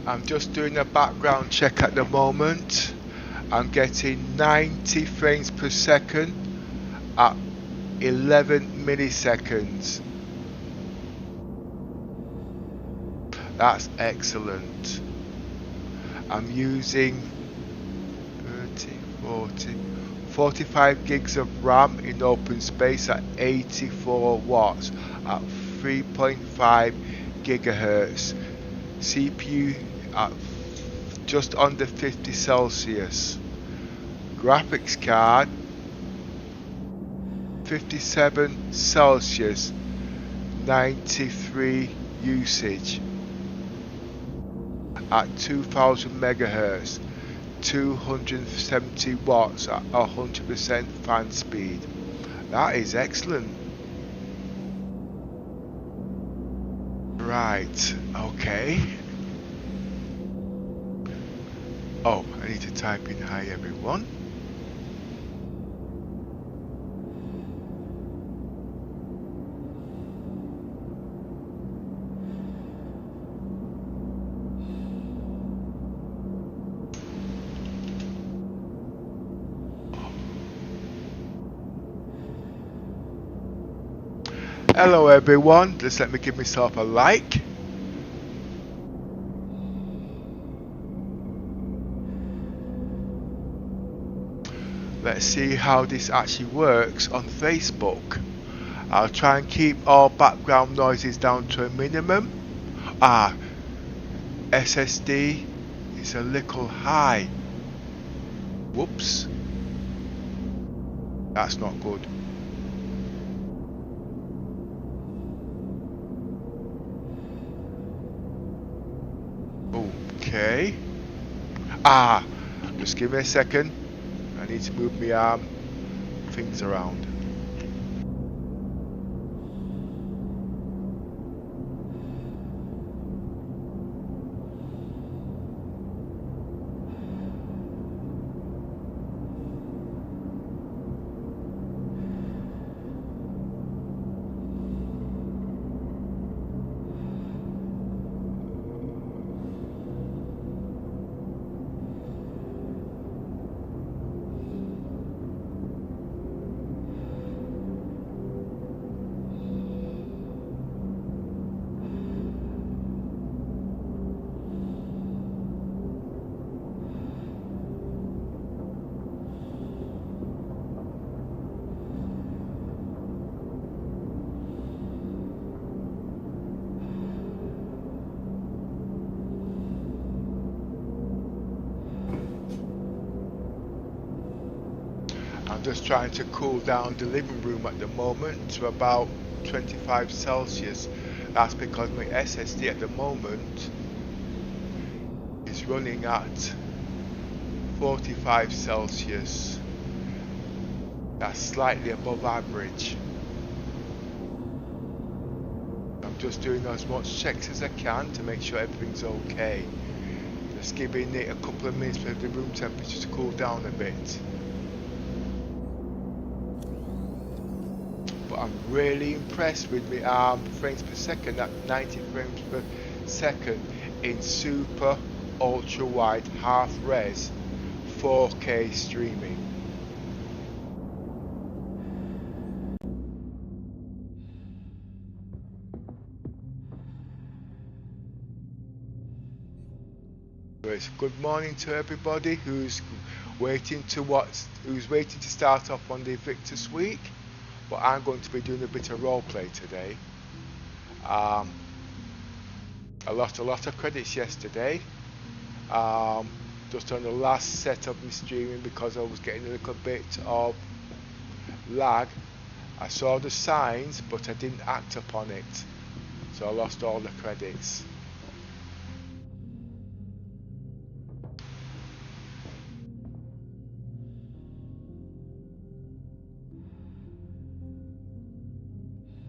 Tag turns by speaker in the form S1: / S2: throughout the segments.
S1: I'm just doing a background check at the moment. I'm getting 90 frames per second at 11 milliseconds. That's excellent. I'm using 45 gigs of RAM in open space at 84 watts at 3.5 gigahertz. CPU at just under 50 Celsius. Graphics card 57 Celsius, 93 usage at 2000 megahertz, 270 watts at 100% fan speed. That is excellent. Right, okay. Oh, I need to type in hi everyone. Hello everyone, just let me give myself a like. Let's see how this actually works on Facebook. I'll try and keep all background noises down to a minimum. SSD is a little high. Whoops. That's not good. Okay. Just give me a second. I need to move my things around. I'm just trying to cool down the living room at the moment to about 25 Celsius. That's because my SSD at the moment is running at 45 Celsius. That's slightly above average. I'm just doing as much checks as I can to make sure everything's okay. Just giving it a couple of minutes for the room temperature to cool down a bit. But I'm really impressed with my frames per second at 90 frames per second in super ultra wide half res 4K streaming. Good morning to everybody who's waiting to start off on the Invictus week. But I'm going to be doing a bit of role play today. I lost a lot of credits yesterday. Just on the last set of my streaming because I was getting a little bit of lag. I saw the signs, but I didn't act upon it, so I lost all the credits.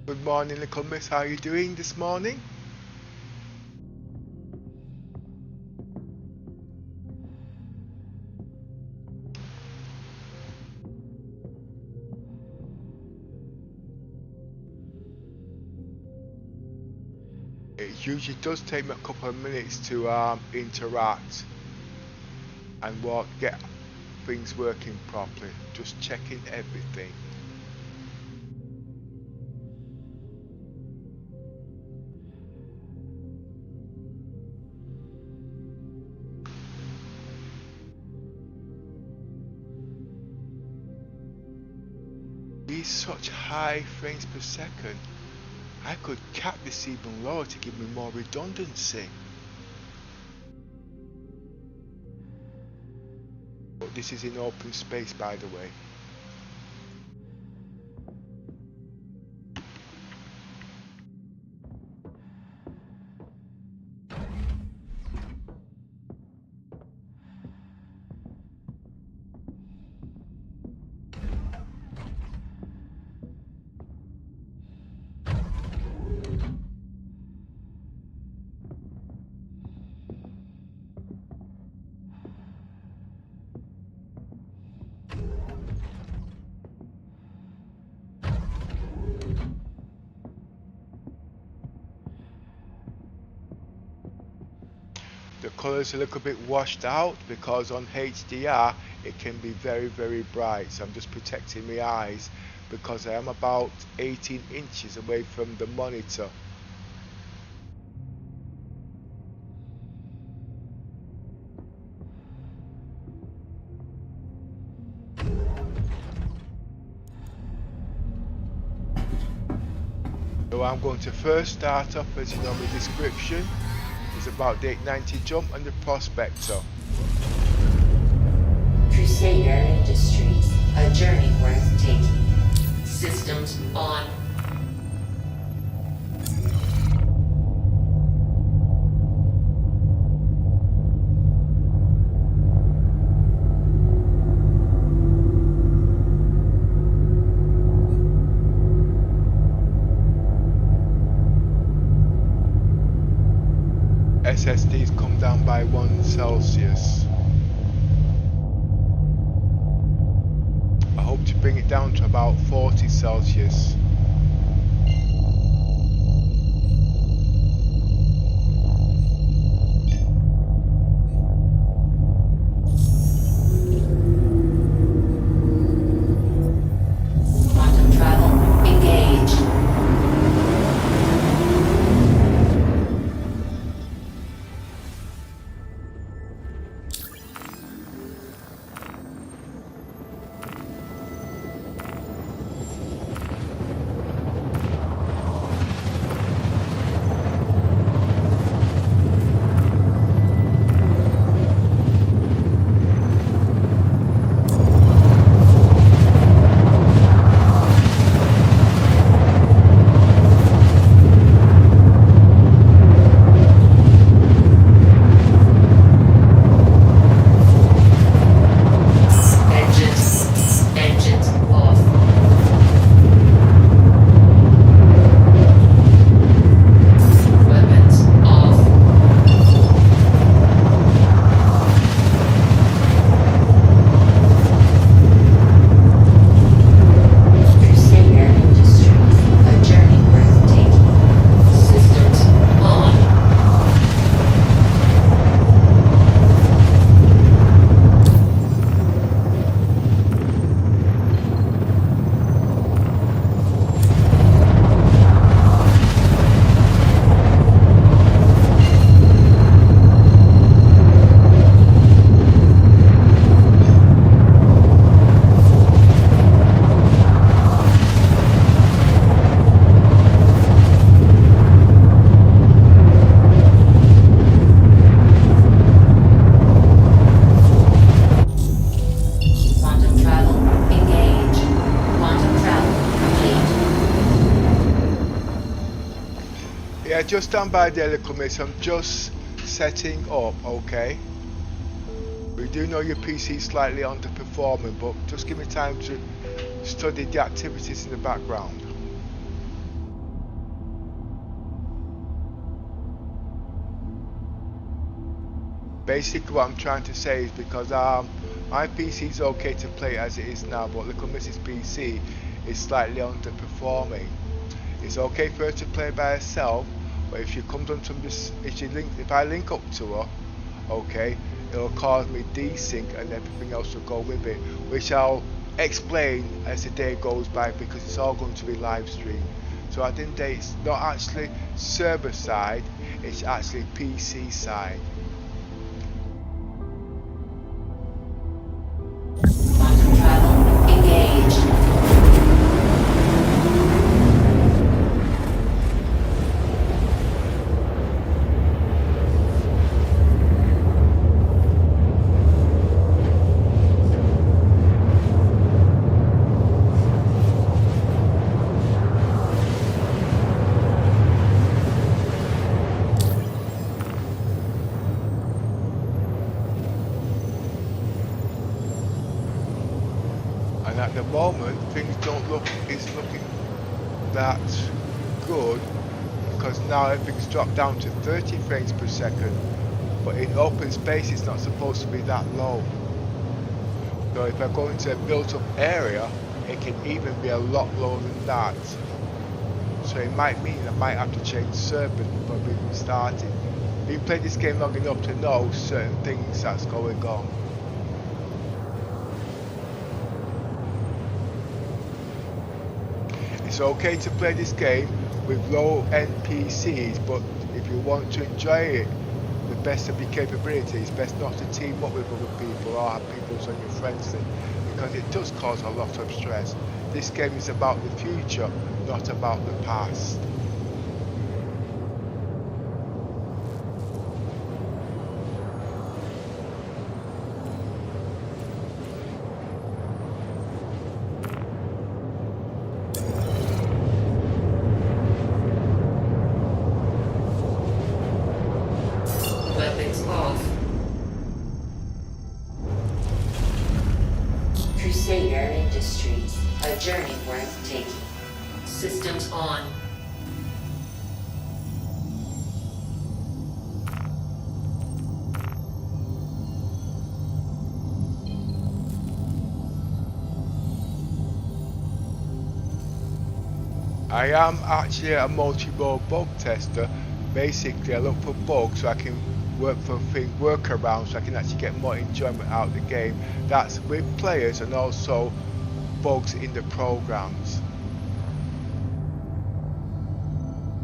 S1: Good morning, little miss. How are you doing this morning? It usually does take me a couple of minutes to interact and get things working properly. Just checking everything. These such high frames per second. I could cap this even lower to give me more redundancy. But this is in open space, by the way. The colours are a little bit washed out because on HDR it can be very bright, so I'm just protecting my eyes because I am about 18 inches away from the monitor. So I'm going to first start off, as you know, my description is about the 890 jump and the prospector.
S2: Crusader Industries, a journey worth taking. Systems on.
S1: SSDs come down by 1 Celsius. I hope to bring it down to about 40 Celsius.
S2: Quantum travel, engage.
S1: Yeah, just stand by there, LittleMiss. I'm just setting up, okay? We do know your PC is slightly underperforming, but just give me time to study the activities in the background. Basically what I'm trying to say is because my PC is okay to play as it is now, but LittleMiss's PC is slightly underperforming. It's okay for her to play by herself, But if she comes onto this, if I link up to her, okay, it'll cause me desync and everything else will go with it, which I'll explain as the day goes by because it's all going to be live streamed. So at the end of the day, it's not actually server side, it's actually PC side.
S2: Quantum travel engaged.
S1: And at the moment, things isn't looking that good because now everything's dropped down to 30 frames per second. But in open space, it's not supposed to be that low. So if I go into a built-up area, it can even be a lot lower than that. So it might mean I might have to change servers before we even started. You've played this game long enough to know certain things that's going on. It's okay to play this game with low-end PCs, but if you want to enjoy it the best of your capabilities, best not to team up with other people or have people on your friends list, because it does cause a lot of stress. This game is about the future, not about the past.
S2: Weapons off. Crusader Industries, a journey worth taking. Systems on.
S1: I am actually a multi-mode bug tester. Basically, I look for bugs so I can workarounds so I can actually get more enjoyment out of the game. That's with players and also bugs in the programs.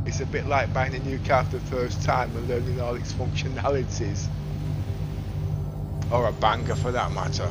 S1: It's a bit like buying a new car for the first time and learning all its functionalities. Or a banger for that matter.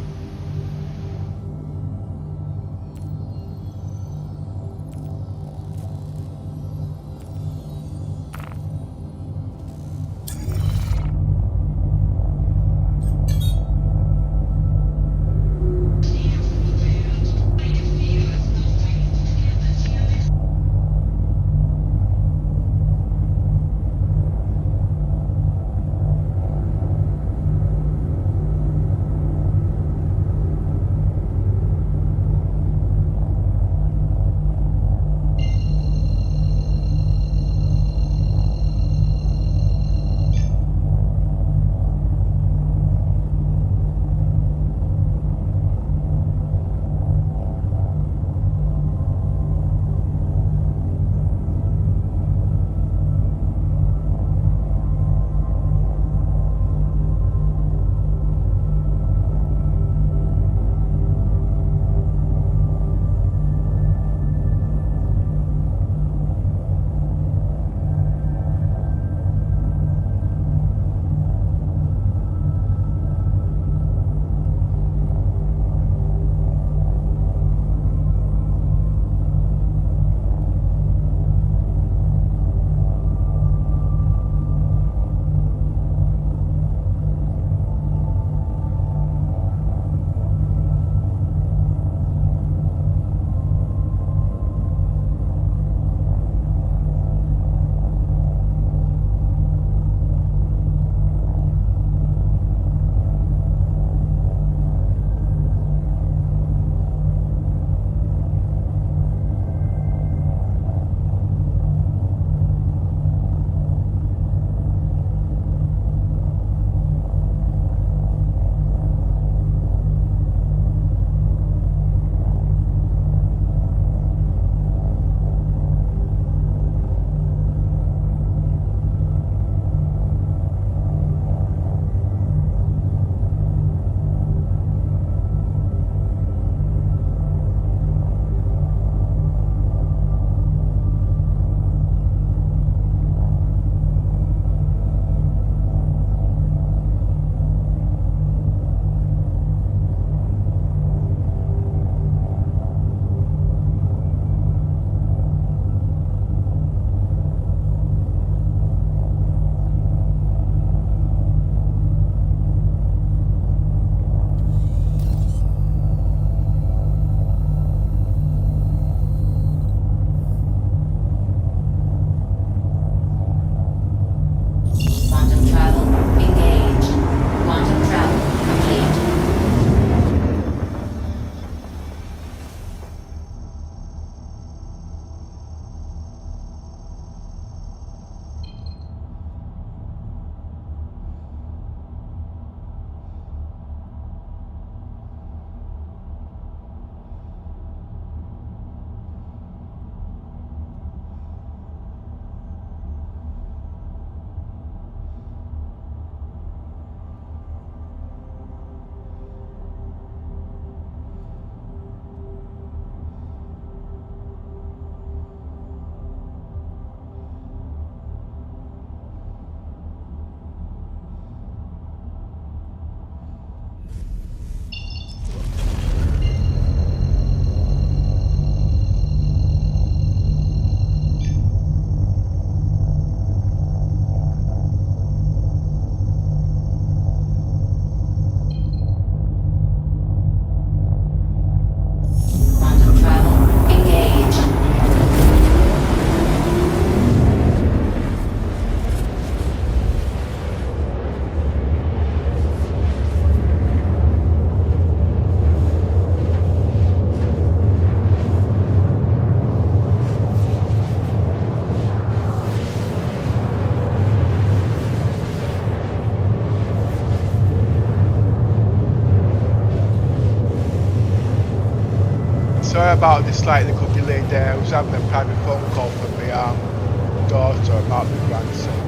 S1: sorry about the slight little delay there. I was having a private phone call from my daughter about my grandson.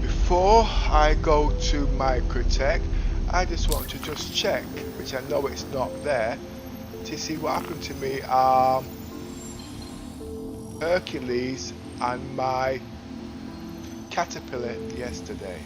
S1: Before I go to Microtech, I just want to just check, which I know it's not there, to see what happened to me Hercules and my caterpillar yesterday.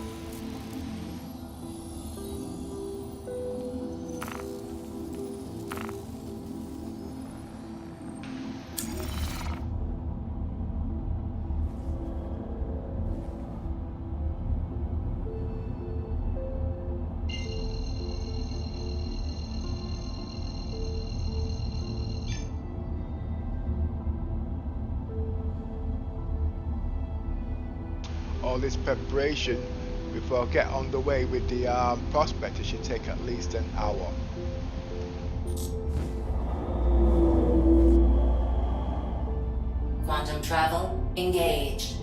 S1: All this preparation before I get on the way with the prospector should take at least an hour.
S2: Quantum travel engaged.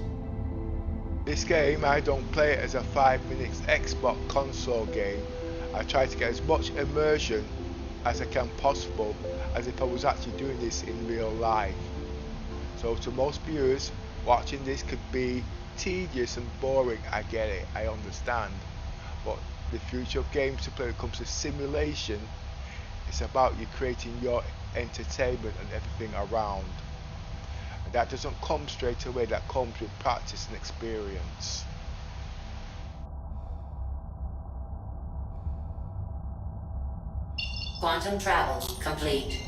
S1: This game, I don't play it as a 5 minutes Xbox console game. I try to get as much immersion as I can possible, as if I was actually doing this in real life. So to most viewers, watching this could be tedious and boring. I get it, I understand, but the future of games to play when it comes to simulation, it's about you creating your entertainment and everything around, and that doesn't come straight away. That comes with practice and experience.
S2: Quantum travel complete.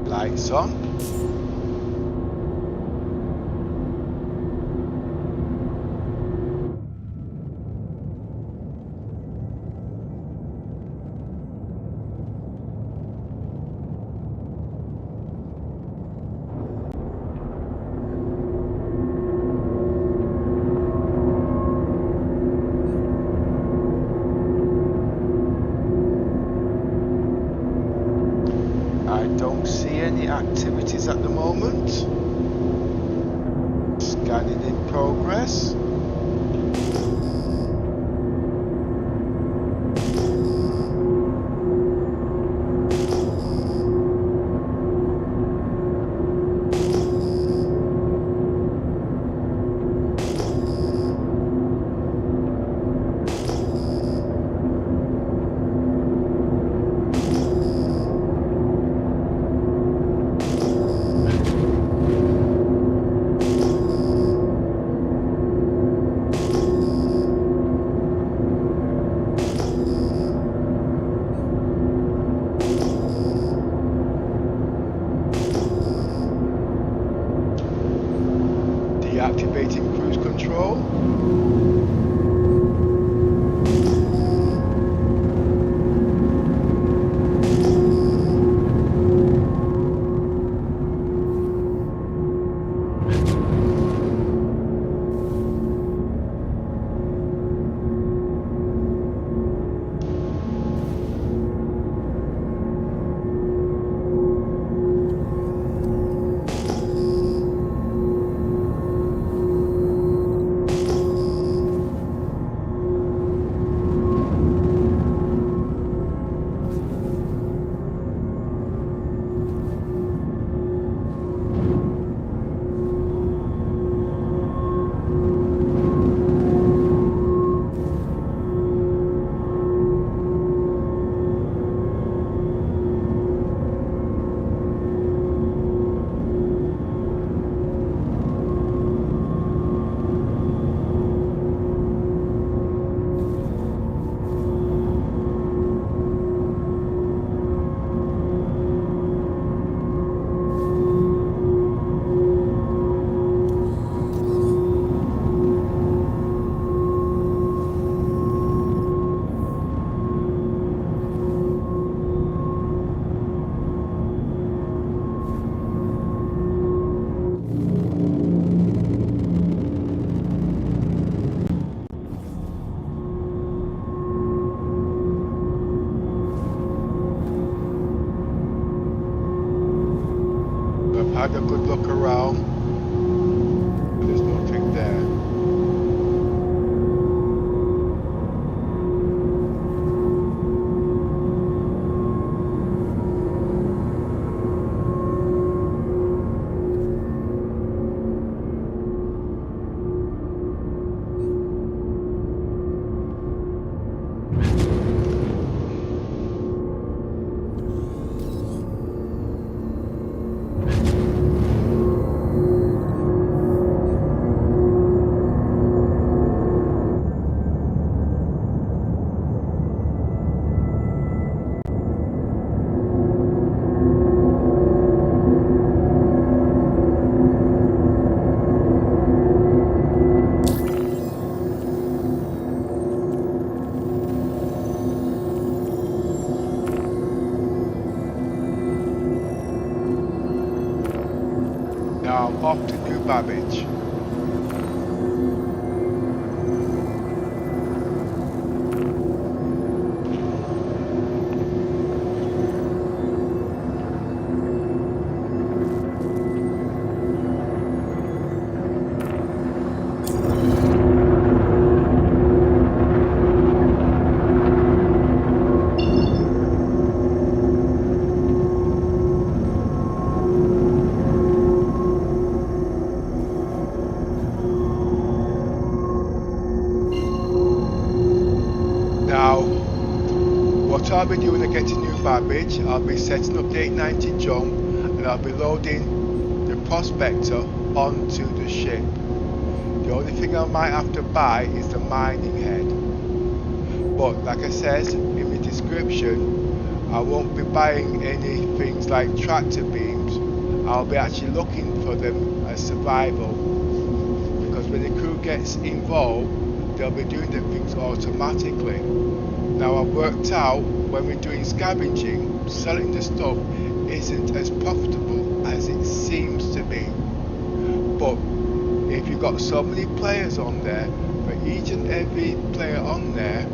S1: Lights on. Activities at the moment. Scanning in progress. go. I've had a good look around. There's nothing there. Now I'm off to New Babbage. Now, what I'll be doing when I get to New Babbage, I'll be setting up the 890 jump and I'll be loading the prospector onto the ship. The only thing I might have to buy is the mining head. But like I says in the description, I won't be buying any things like tractor beams. I'll be actually looking for them as survival. Because when the crew gets involved, they'll be doing the things automatically. Now I've worked out when we're doing scavenging, selling the stuff isn't as profitable as it seems to be. But if you've got so many players on there, for each and every player on there,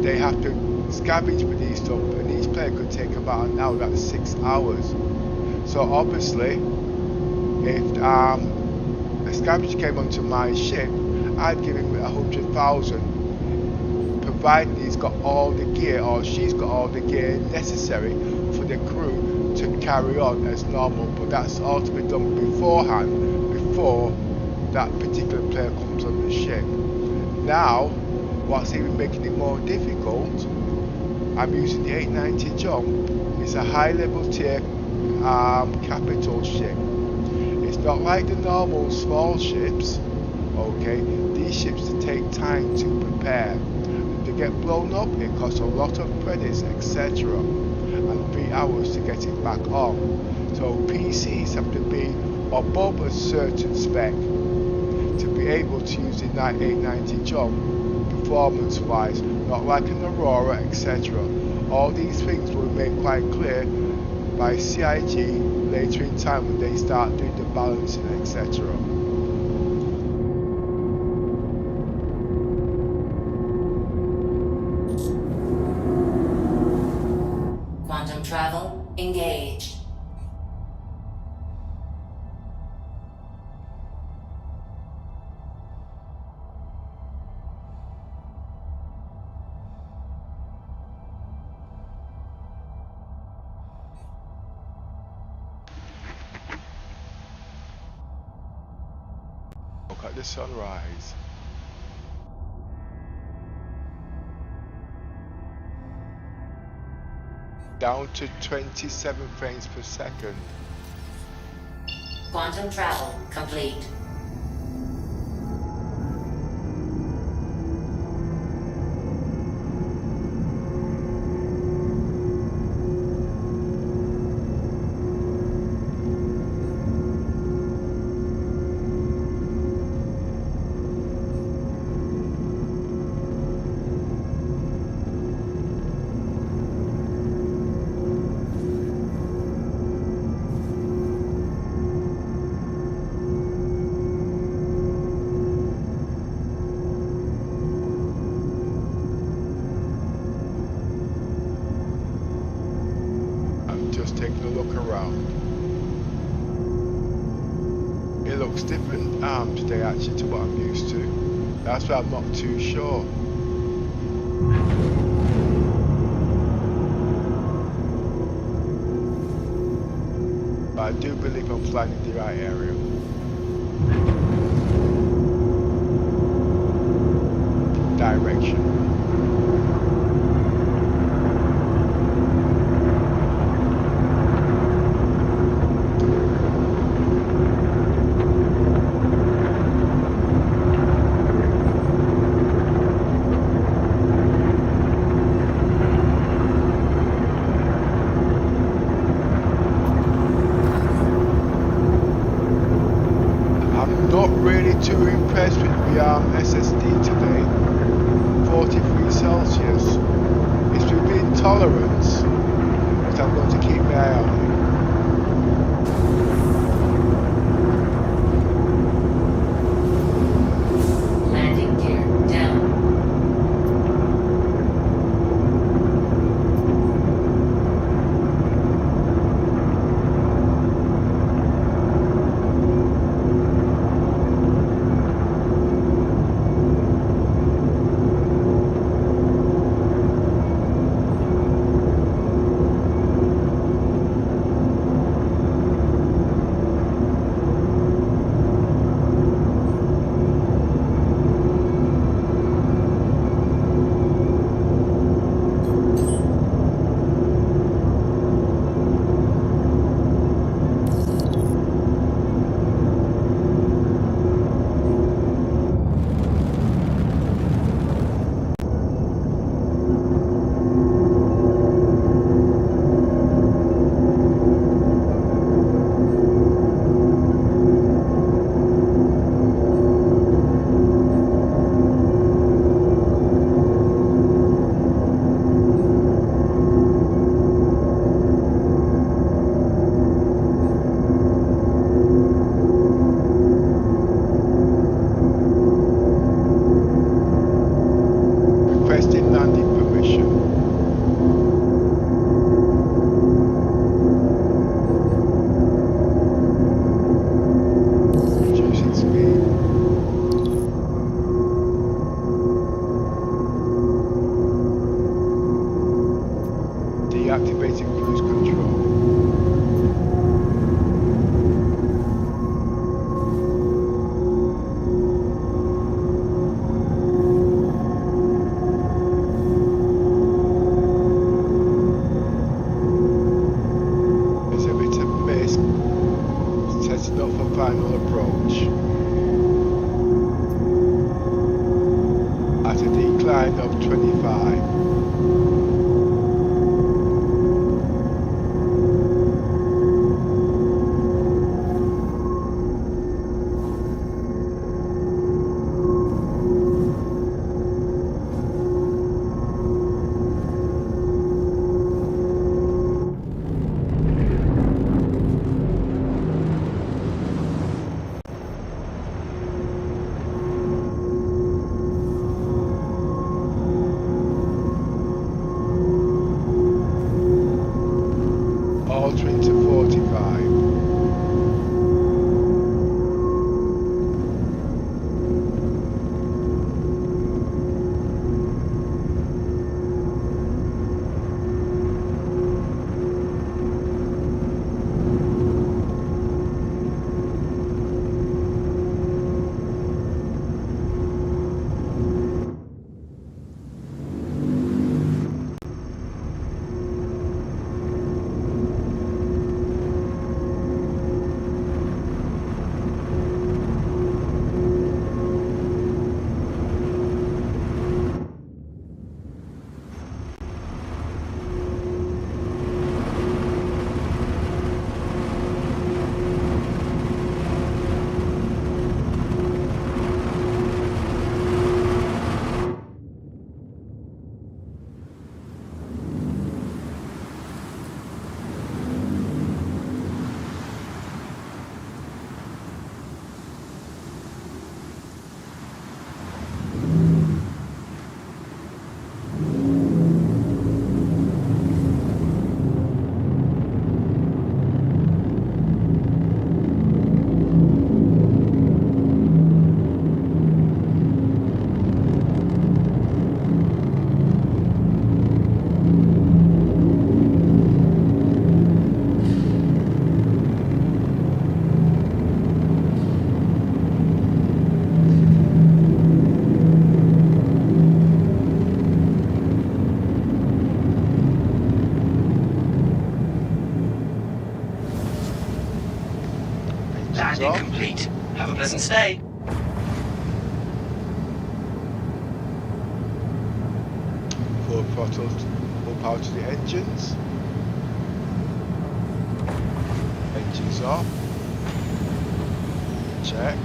S1: they have to scavenge for these stuff, and each player could take about an hour, that's 6 hours. So obviously, if a scavenger came onto my ship, I'd give him 100,000, providing he's got all the gear or she's got all the gear necessary for the crew to carry on as normal. But that's all to be done beforehand, before that particular player comes on the ship. Now, what's even making it more difficult, I'm using the 890 jump. It's a high level tier capital ship. It's not like the normal small ships. Okay, these ships take time to prepare. To get blown up, it costs a lot of credits, etc. and 3 hours to get it back on. So PCs have to be above a certain spec to be able to use the 890 jump performance-wise, not like an Aurora, etc. All these things will be made quite clear by CIG later in time when they start doing the balancing, etc.
S2: Quantum travel engaged.
S1: Look at the sunrise. Down to 27 frames per second.
S2: Quantum travel complete.
S1: Just taking a look around. It looks different today actually to what I'm used to. That's why I'm not too sure. But I do believe I'm flying in the right area. Direction. Too impressed with the SSD today. 43 Celsius. It's within tolerance, but I'm going to keep my eye on it.
S2: Landing gear down. Deactivating cruise control. There's a bit of mist. Setting up for final approach. At a decline of 25.
S3: Pleasant stay.
S1: Full throttle, full power to the engines. Engines off. Check.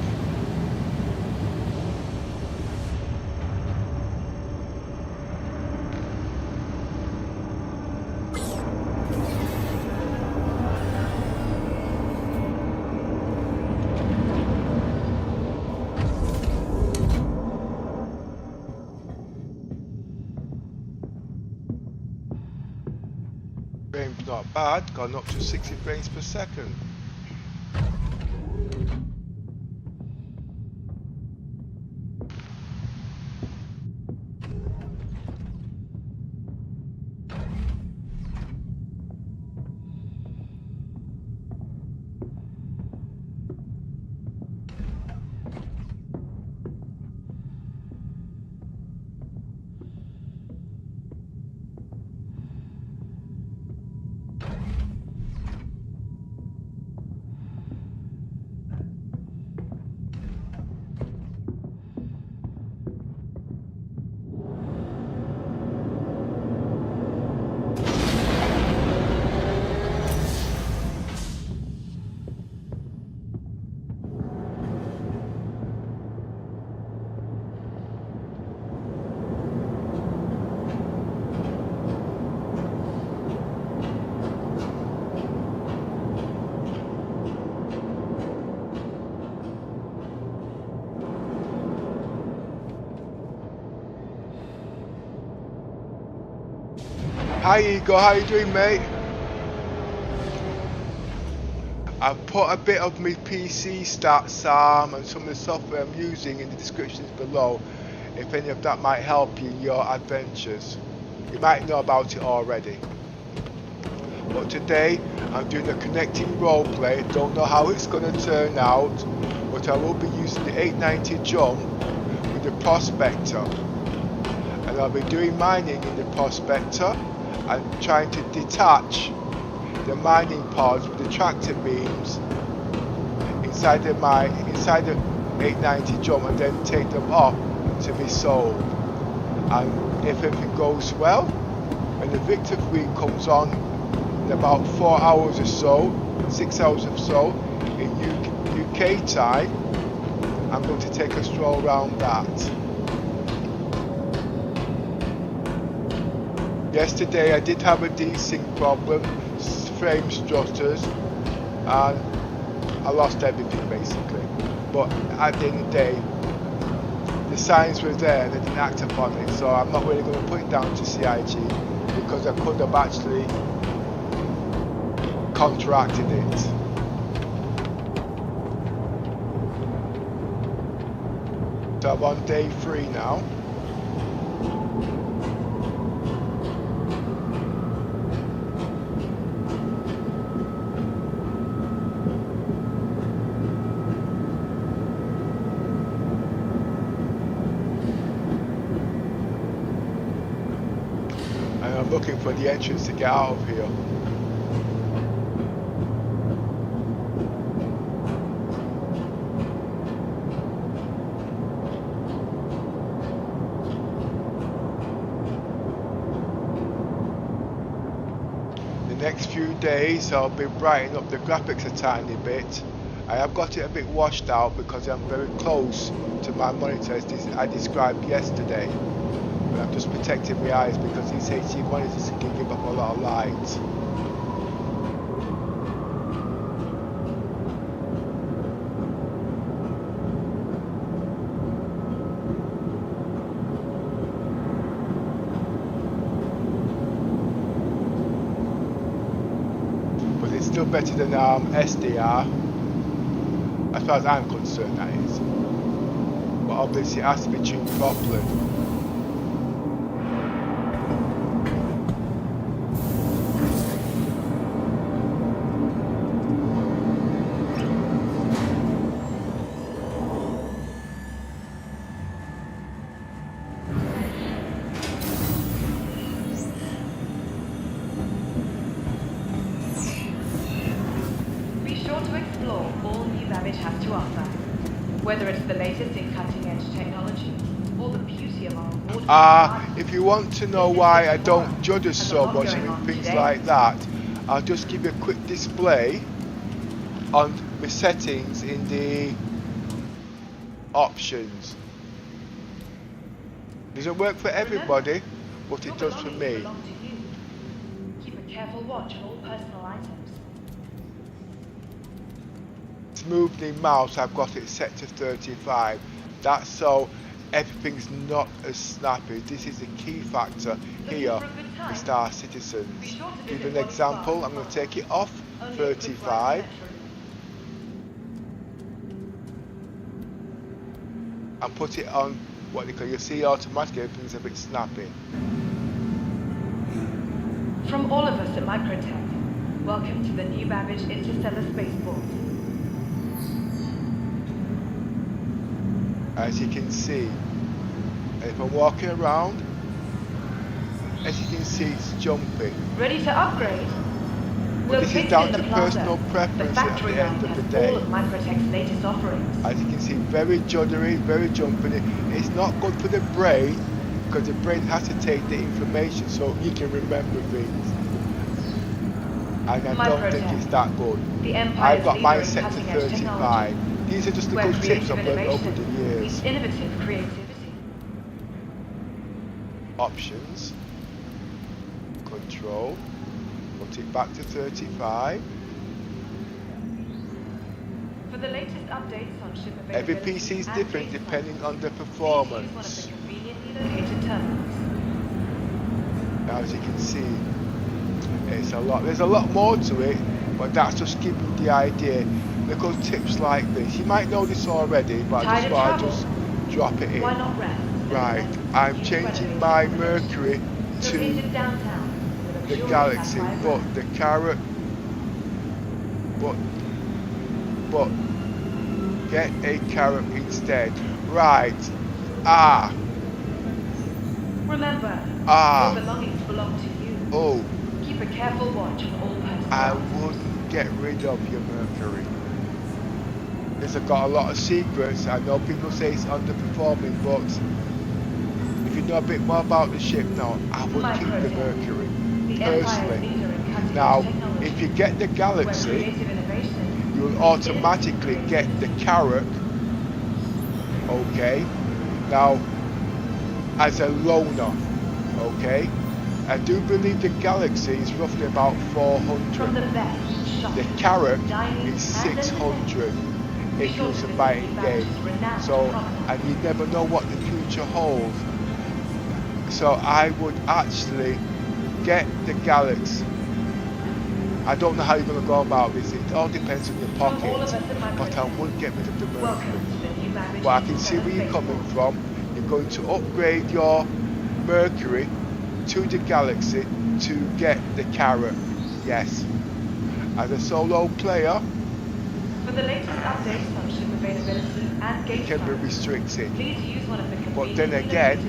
S1: Frames not bad, gone up to 60 frames per second. Hi Igor, how you doing mate? I've put a bit of my PC stats and some of the software I'm using in the descriptions below if any of that might help you in your adventures. You might know about it already. But today I'm doing a connecting roleplay, don't know how it's going to turn out, but I will be using the 890 jump with the prospector. And I'll be doing mining in the prospector and trying to detach the mining pods with the tractor beams inside the 890 jump and then take them off to be sold. And if everything goes well, when the Victor fleet comes on in about 4 hours or so, 6 hours or so in UK time, I'm going to take a stroll around that. Yesterday I did have a desync problem, frame stutters, and I lost everything basically. But at the end of the day, the signs were there and they didn't act upon it, so I'm not really going to put it down to CIG because I could have actually counteracted it. So I'm on day 3 now. Looking for the entrance to get out of here. The next few days I'll be brightening up the graphics a tiny bit. I have got it a bit washed out because I'm very close to my monitor as I described yesterday. I'm just protecting my eyes because these HD monitors can give up a lot of light. But it's still better than SDR, as far as I'm concerned that is. But obviously it has to be tuned properly.
S4: Be sure to explore all New Babbage has to offer.
S3: Whether it's the latest in cutting-edge technology or the beauty of our award-winning
S1: if you want to know why I don't judge us so much and things like that, I'll just give you a quick display on my settings in the options. Doesn't work for everybody, but it does for me.
S3: Keep a careful watch on all personal items.
S1: Smooth the mouse, I've got it set to 35. That's so everything's not as snappy. This is the key factor here with Star Citizens. Give an example, I'm going to take it off 35 and put it on what they call, you see automatically everything's a bit snappy.
S3: From all of us at Microtech, welcome to the new Babbage Interstellar Spaceport.
S1: As you can see, and if I'm walking around, as you can see, it's jumping.
S3: Ready to upgrade?
S1: But this is down to personal preference at the end of the day.
S3: All of Microtech's latest offerings.
S1: As you can see, very juddery, very jumpy. It's not good for the brain, because the brain has to take the information so you can remember things. And I don't think it's that good. I've got mine set to 35. These are just the good tips I've learned over the years.
S3: Innovative creativity.
S1: Options. Control. Put it back to 35.
S3: For the latest updates on ship availability,
S1: Every PC is different depending on the performance. Now, as you can see, it's a lot. There's a lot more to it, but that's just giving you the idea. Little tips like this. You might know this already, but I just thought I'd just drop it in.
S3: Why not rest?
S1: Right, I'm changing my Mercury to the Galaxy, but the carrot, but get a carrot instead. Right.
S3: Remember, your belongings belong to you.
S1: Oh.
S3: Keep a careful watch on all personal
S1: I
S3: items.
S1: wouldn't get rid of your Mercury. It's got a lot of secrets. I know people say it's underperforming, but if you know a bit more about the ship now, I would keep the Mercury. Personally. Now, if you get the Galaxy, you'll automatically get the carrot. Okay. Now, as a loaner. Okay. I do believe the Galaxy is roughly about 400. The carrot is 600 if you was to buy it in game. So, and you never know what the future holds. So I would actually get the Galaxy. I don't know how you're going to go about this. It all depends on your pocket. But I would get rid of the Mercury. But I can see where you're coming from. You're going to upgrade your Mercury to the Galaxy to get the carrot. Yes. As a solo player,
S3: for the latest updates on ship availability and gate
S1: it can be
S3: times,
S1: restricted.
S3: please use one of the
S1: But then again,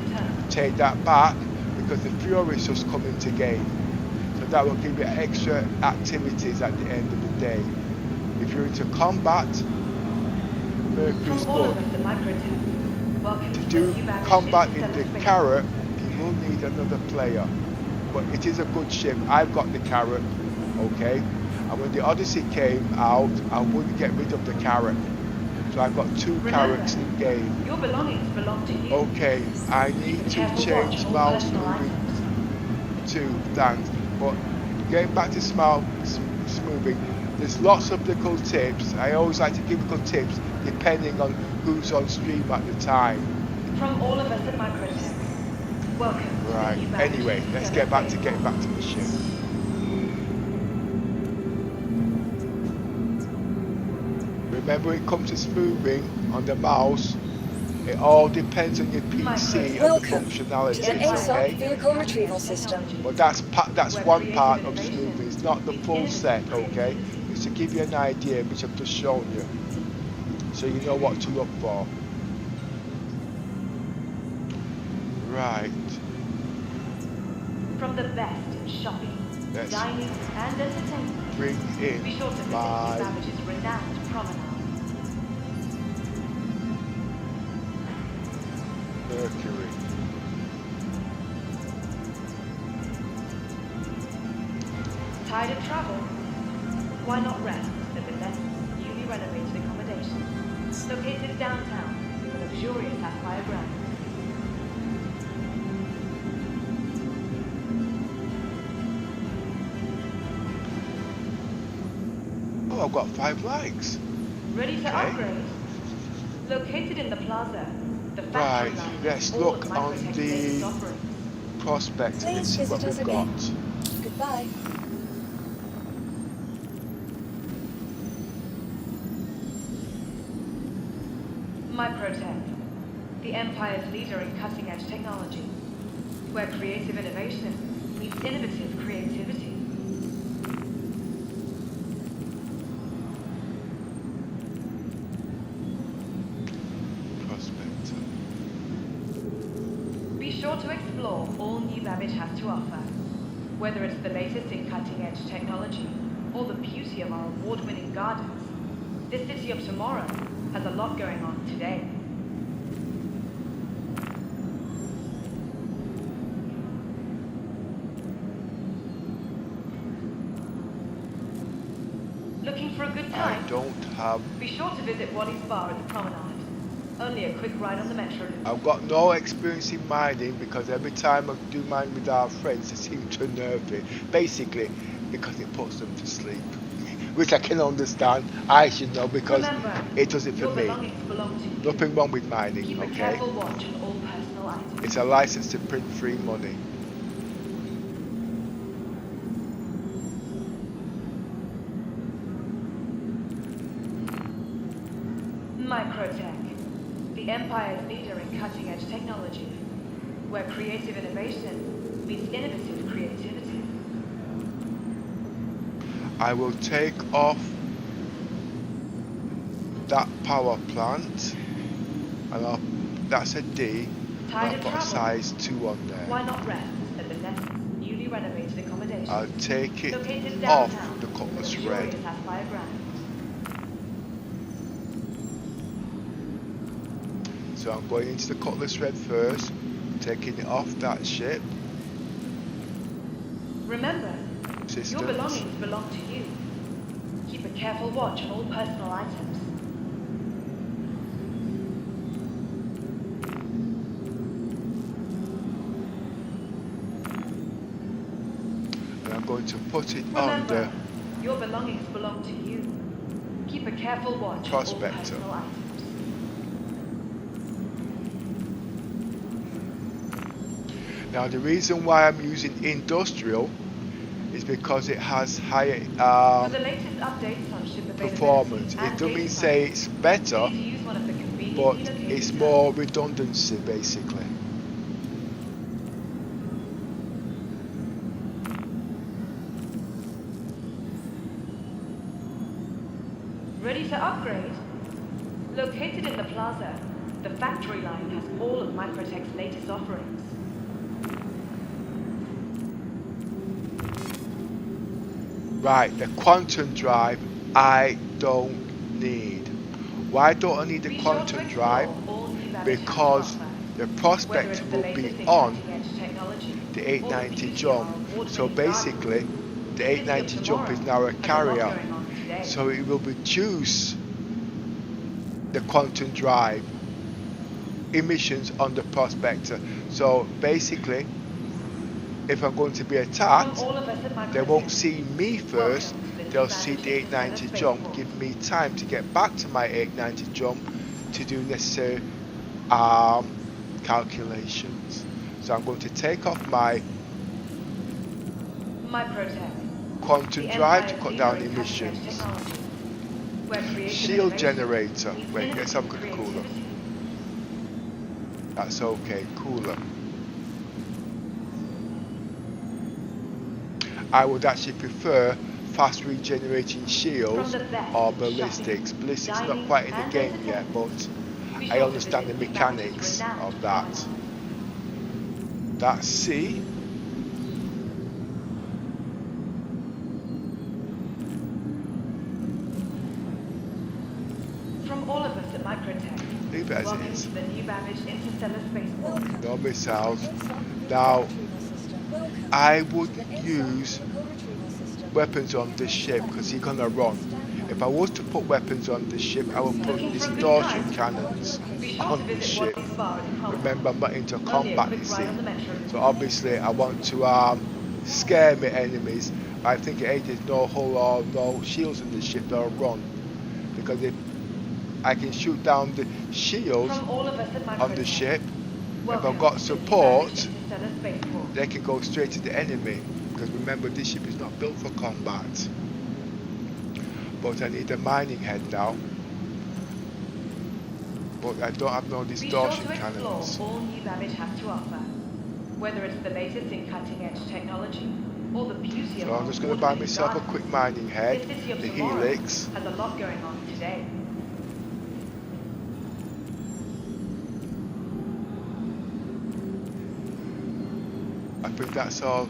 S1: take that back because the Fury's just come into game. So that will give you extra activities at the end of the day. If you're into combat, Mercury's good. To do combat in the carrot, you will need another player. But it is a good ship. I've got the carrot, okay? And when the Odyssey came out, I wouldn't get rid of the carrot. So I've got two carrots in game.
S3: Your belongings belong to you.
S1: Okay, I need to change mouse moving to thanks. But getting back to smoothing, there's lots of little tips. I always like to give little tips depending on who's on stream at the time.
S3: From all of us at Microtech, welcome.
S1: Right, anyway, let's get back to the ship. Remember, when it comes to smoothing on the mouse, it all depends on your PC and the functionality, okay?
S4: Vehicle retrieval system.
S1: But that's one part of smoothing. It's not the full set, okay? It's to give you an idea, which I've just shown you, so you know what to look for. Right.
S3: From the best in shopping, dining, and entertainment,
S1: bring in
S3: be sure to visit
S1: my
S3: Savage's renowned promenade.
S1: Mercury.
S3: Tired of travel? Why not rest at the next newly renovated accommodation, located downtown with a luxurious sapphire ground.
S1: Oh, I've got 5 likes.
S3: Ready to
S1: Okay.
S3: upgrade? Located in the plaza, the
S1: Right,
S3: factory line
S1: let's
S3: has all
S1: look
S3: of
S1: on
S3: Microtech's
S1: the
S3: latest offerings.
S1: prospector and
S4: Please
S1: see what
S4: visit us
S1: we've
S4: again.
S1: got.
S4: Goodbye.
S3: Microtech, the Empire's leader in cutting-edge technology, where creative innovation meets innovative creativity.
S1: Prospector.
S3: Be sure to explore all New Babbage has to offer, whether it's the latest in cutting-edge technology or the beauty of our award-winning gardens. This city of tomorrow has a lot going on today. Looking for a good time?
S1: I don't have.
S3: Be sure to visit Wally's bar at the promenade. Only a quick ride on the metro loop.
S1: I've got no experience in mining because every time I do mine with our friends, they seem to nerve it. Basically, because it puts them to sleep. Which I can understand. I should know because
S3: Remember,
S1: it does it for
S3: your
S1: me.
S3: belongings belong to you.
S1: Nothing wrong with mining,
S3: Keep a
S1: okay?
S3: careful watch on all personal items.
S1: It's a license to print free money.
S3: Microtech, the Empire's leader in cutting-edge technology, where creative innovation meets innovative creativity.
S1: I will take off that power plant, and that's a D, and
S3: Tired
S1: I've
S3: of
S1: got a
S3: travel?
S1: size 2 on there.
S3: Why not rest at the next newly renovated accommodation?
S1: I'll take it
S3: Located
S1: off
S3: downtown
S1: the
S3: with
S1: Cutlass
S3: luxurious
S1: Red.
S3: sapphire ground.
S1: So I'm going into the Cutlass Red first, taking it off that ship.
S3: Remember,
S1: Systems.
S3: your belongings belong to you. Keep a careful watch on all personal items.
S1: And I'm going to put it
S3: Remember,
S1: under
S3: your belongings belong to you. Keep a careful watch on all
S1: Prospector.
S3: personal items.
S1: Now the reason why I'm using industrial is because it has higher
S3: For the latest updates on ship availability
S1: performance.
S3: and
S1: It doesn't
S3: data
S1: say it's better,
S3: you need to use one of the conveniently
S1: but
S3: located
S1: it's
S3: tabs.
S1: more redundancy basically.
S3: Ready to upgrade? Located in the plaza, the factory line has all of Microtech's latest offerings.
S1: Right, the quantum drive I don't need. Why don't I need the
S3: Be sure to
S1: quantum
S3: explore
S1: drive?
S3: all New Babbage has to
S1: Because
S3: offer,
S1: the
S3: whether
S1: prospector
S3: it's the
S1: will be
S3: latest in
S1: on
S3: cutting-edge technology
S1: the
S3: or the
S1: 890
S3: beauty of
S1: jump.
S3: our award-winning
S1: So basically,
S3: gardens.
S1: the
S3: City of
S1: 890 jump is now
S3: tomorrow
S1: a
S3: has lot
S1: carrier.
S3: going on today.
S1: So it will reduce the quantum drive emissions on the prospector. So basically, if I'm going to be attacked,
S3: From all of us at
S1: they
S3: Microtech,
S1: won't see me first.
S3: welcome to the
S1: They'll
S3: New
S1: see
S3: Babbage
S1: the 890
S3: Interstellar
S1: jump,
S3: Spaceport.
S1: give me time to get back to my 890 jump to do necessary calculations. So I'm going to take off my
S3: Microtech,
S1: quantum
S3: the
S1: drive to
S3: Empire's
S1: cut
S3: leader
S1: down
S3: in cutting-edge
S1: emissions.
S3: technology, where creative
S1: Shield
S3: innovation
S1: generator.
S3: meets
S1: Wait, let's have a look at the
S3: innovative
S1: cooler.
S3: creativity.
S1: That's okay, cooler. I would actually prefer fast regenerating shields
S3: From the best
S1: or
S3: in
S1: ballistics.
S3: shopping,
S1: Ballistics not
S3: dining,
S1: quite in the
S3: and
S1: game yet,
S3: entertainment.
S1: but
S3: Be
S1: I
S3: sure to
S1: understand the
S3: visit New Babbage's
S1: mechanics
S3: renowned
S1: of that.
S3: promenade.
S1: That's C.
S3: From all of us at Microtech,
S1: The leave it as it
S3: Welcome
S1: is.
S3: to the new Babbage Interstellar Spaceport.
S1: No missiles. Now, I wouldn't use weapons on this ship because he's gonna run. If I was to put weapons on this ship, I would put
S3: Looking for a good
S1: distortion
S3: time?
S1: cannons
S3: Be sure to
S1: on this
S3: visit
S1: ship.
S3: Wadley's Bar in Hull.
S1: Remember, I'm not into
S3: Only a
S1: combat,
S3: quick
S1: you
S3: ride
S1: see.
S3: on the metro.
S1: So obviously, I want to scare my enemies. I think there's no hull or no shields in this ship. They'll run because if I can shoot down the shields
S3: From all of us at
S1: on the
S3: Microtech,
S1: ship, if
S3: welcome
S1: I've got
S3: to the new
S1: support,
S3: Babbage Interstellar Spaceport.
S1: they can go straight to the enemy. Because remember, this ship is not built for combat. But I need a mining head now. But I don't have no
S3: Be sure
S1: distortion
S3: to explore
S1: cannons.
S3: all new Babbage has to offer. Whether it's the latest in cutting-edge technology or the beauty of
S1: So
S3: our
S1: I'm just going to buy
S3: award-winning
S1: myself a
S3: gardens,
S1: quick mining head,
S3: this city of
S1: the
S3: tomorrow
S1: helix.
S3: has a lot going on today.
S1: I think that's all.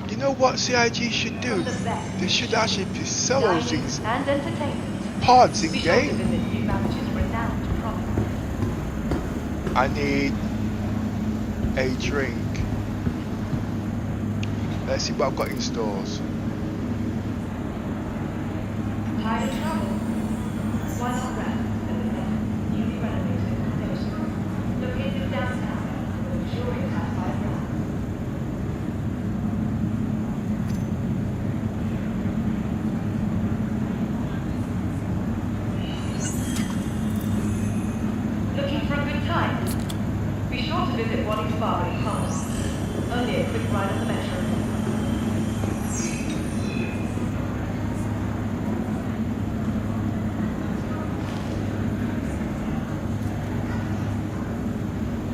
S1: You know what CIG should do?
S3: From the best
S1: They should actually sell those
S3: dining
S1: things
S3: and entertainment.
S1: pods in
S3: Be sure to
S1: game.
S3: visit New Babbage's renowned property.
S1: I need a drink. Let's see what I've got in stores.
S3: Tired of travel? Why not rest at the next newly renovated accommodation located downtown with a luxurious outside room. Looking for a good time? Be sure to visit Wadley's Bar in Hull. Only a quick ride on the metro.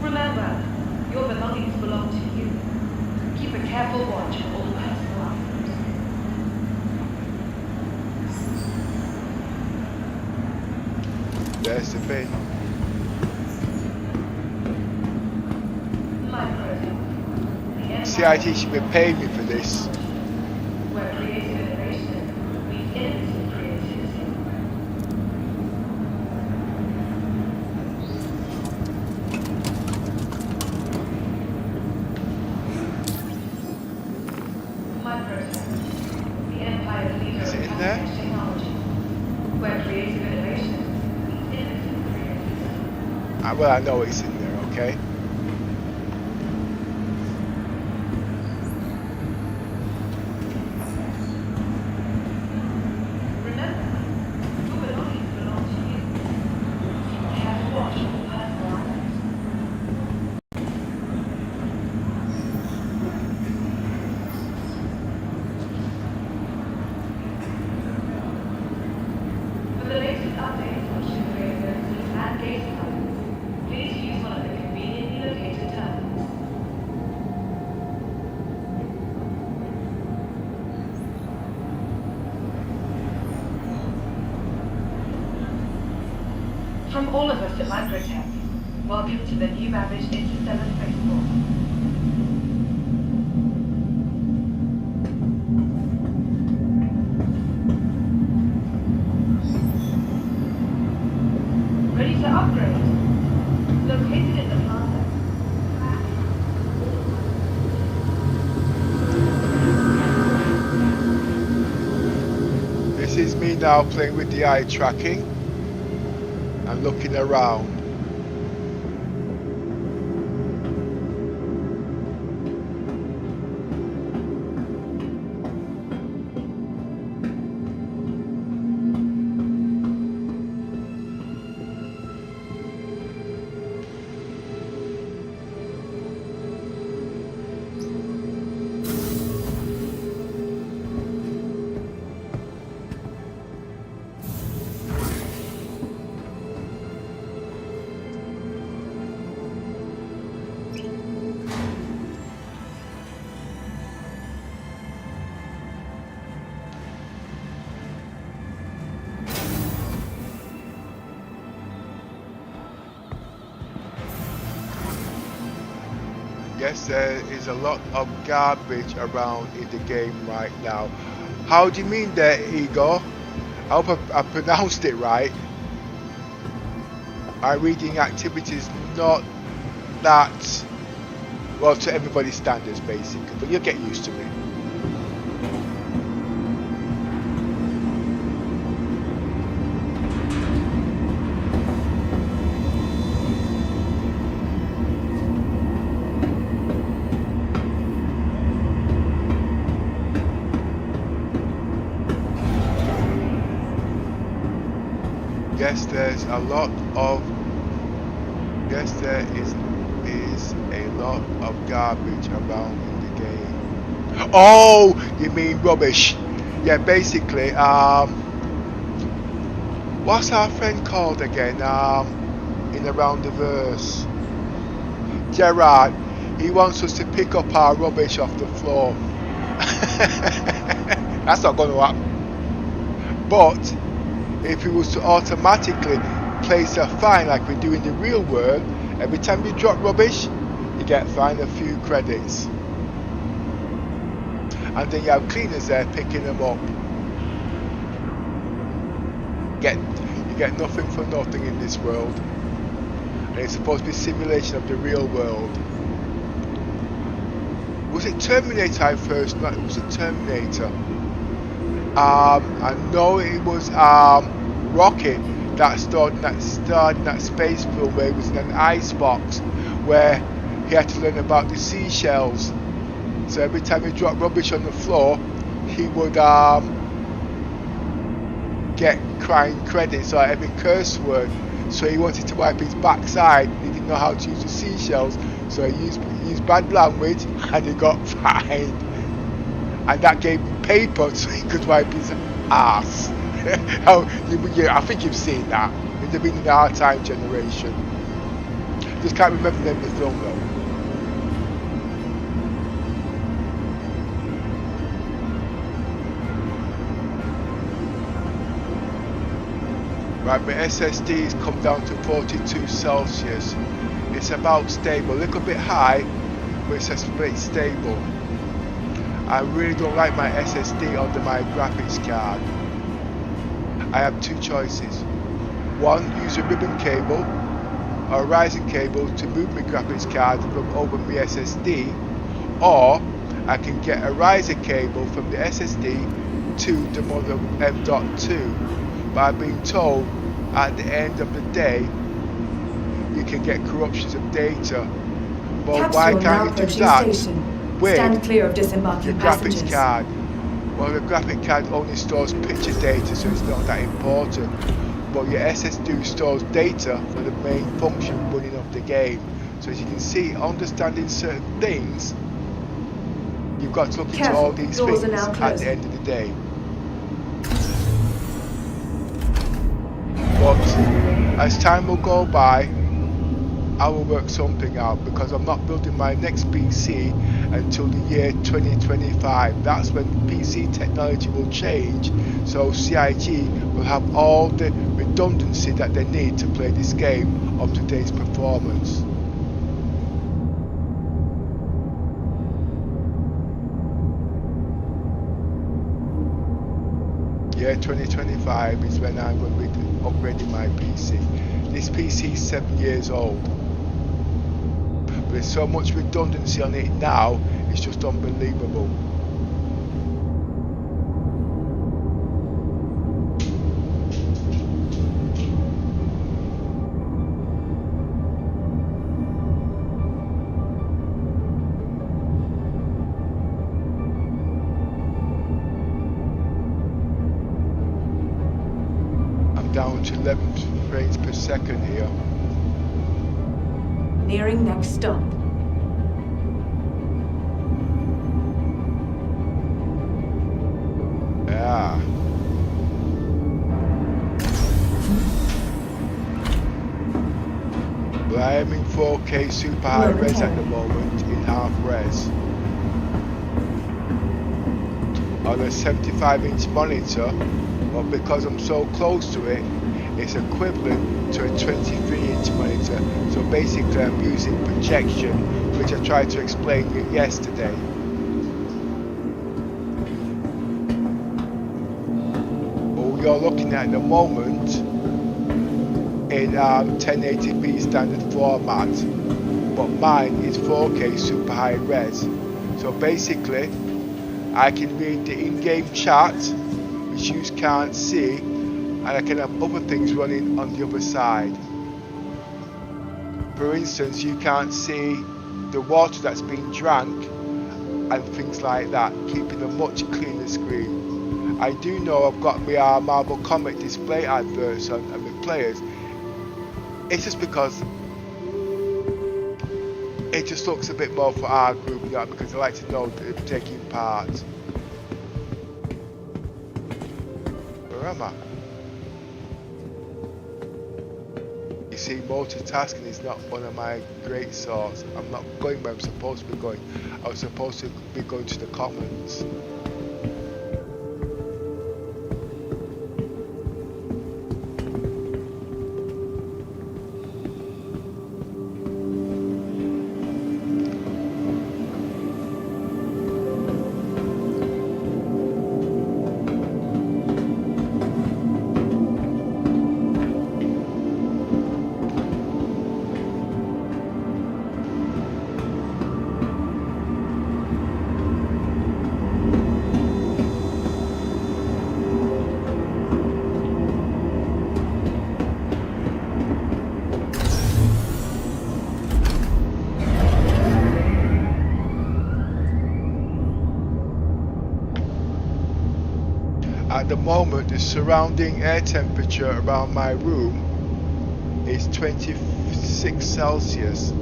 S3: Remember, your belongings belong to you. Keep a careful watch on all personal items.
S1: There's the bin.
S3: Microtech. The empire
S1: CIG should be paying me for this.
S3: where creative innovation meets innovative creativity. Microtech. The empire leader
S1: Is it
S3: of
S1: in there?
S3: cutting-edge technology, where creative innovation meets innovative creativity.
S1: Well, I know it's in there, okay?
S3: Remember, your belongings belong to you. Keep a careful watch on all personal items. For the latest updates on ship availability and gate sizes, please use one of the conveniently located terminals. From all of us at Microtech, welcome to the new Babbage Interstellar Spaceport. Ready to upgrade? Located in the plaza.
S1: This is me now playing with the eye tracking and looking around. Yes, there is a lot of garbage around in the game right now. How do you mean there, Igor? I hope I pronounced it right. my reading activity is not that well to everybody's standards basically, but you'll get used to it. Yes, there's a lot of there is a lot of garbage around in the game. Oh, you mean rubbish? Yeah, basically, what's our friend called again? In around the verse, Gerard. He wants us to pick up our rubbish off the floor. That's not going to happen. But if he was to automatically place a fine like we do in the real world, every time you drop rubbish, you get fined a few credits. And then you have cleaners there picking them up. You get nothing for nothing in this world. And it's supposed to be a simulation of the real world. Was it Terminator I first? No, it was a Terminator. I know it was Rocket that starred in that space film where he was in an ice box where he had to learn about the seashells. So every time he dropped rubbish on the floor, he would get crime credits or every curse word. So he wanted to wipe his backside. He didn't know how to use the seashells, so he used bad language and he got fined. And that gave him paper so he could wipe his ass. I think you've seen that. It'd have been in our time generation. Just can't remember the name of the film though. Right, my SSD's come down to 42 Celsius. It's about stable, a little bit high, but it's pretty stable. I really don't like my SSD under my graphics card. I have two choices. One, use a ribbon cable or a rising cable to move my graphics card from over my SSD, or I can get a riser cable from the SSD to the mother M.2. But I've been told at the end of the day you can get corruptions of data. But why can't you do that with your graphics card? Well, the graphic card only stores picture data, so it's not that important. But your SSD stores data for the main function running of the game. So as you can see, understanding certain things, you've got to look into all these things at the end of the day. But as time will go by, I will work something out, because I'm not building my next PC until the year 2025. That's when PC technology will change, so CIG will have all the redundancy that they need to play this game of today's performance. Year 2025 is when I'm going to be upgrading my PC. This PC is 7 years old. There's so much redundancy on it now, it's just unbelievable. I'm down to 11 frames per second here.
S4: Nearing next stop.
S1: Yeah. But I am in 4K super high res at the moment, in half res. On a 75-inch monitor, but because I'm so close to it, it's equivalent to a 23-inch monitor. So basically I'm using projection, which I tried to explain to you yesterday. What you're looking at the moment in 1080p standard format, but mine is 4K super high res. So basically, I can read the in-game chat, which you can't see, and I can have other things running on the other side. For instance, you can't see the water that's being drank and things like that, keeping a much cleaner screen. I do know I've got my Marvel Comic display adverts on my players. It's just because it just looks a bit more for our group, you know, because I like to know that they're taking part. Where am I? You see, multitasking is not one of my great sorts. I'm not going where I'm supposed to be going. I was supposed to be going to the commons. At the moment, the surrounding air temperature around my room is 26 Celsius.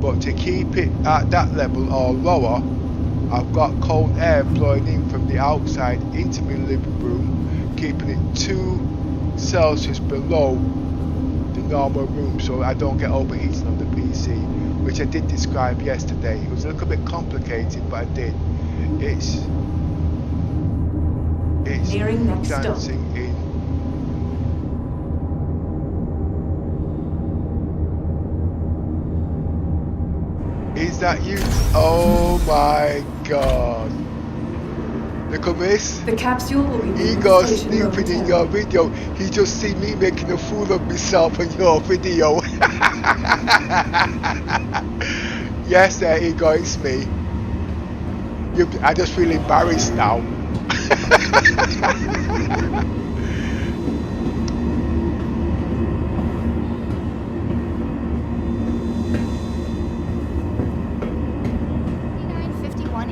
S1: But to keep it at that level or lower, I've got cold air blowing in from the outside into my living room, keeping it 2 Celsius below the normal room so I don't get overheating on the PC, which I did describe yesterday. It was a little bit complicated, but I did. It's
S3: Nearing next
S1: dancing
S3: stop.
S1: in. Is that you? Oh my god. Look at this.
S3: The capsule will be
S1: Igor snooping in your video. He just see me making a fool of myself on your video. Yes, Igor, it's me. I just feel embarrassed now.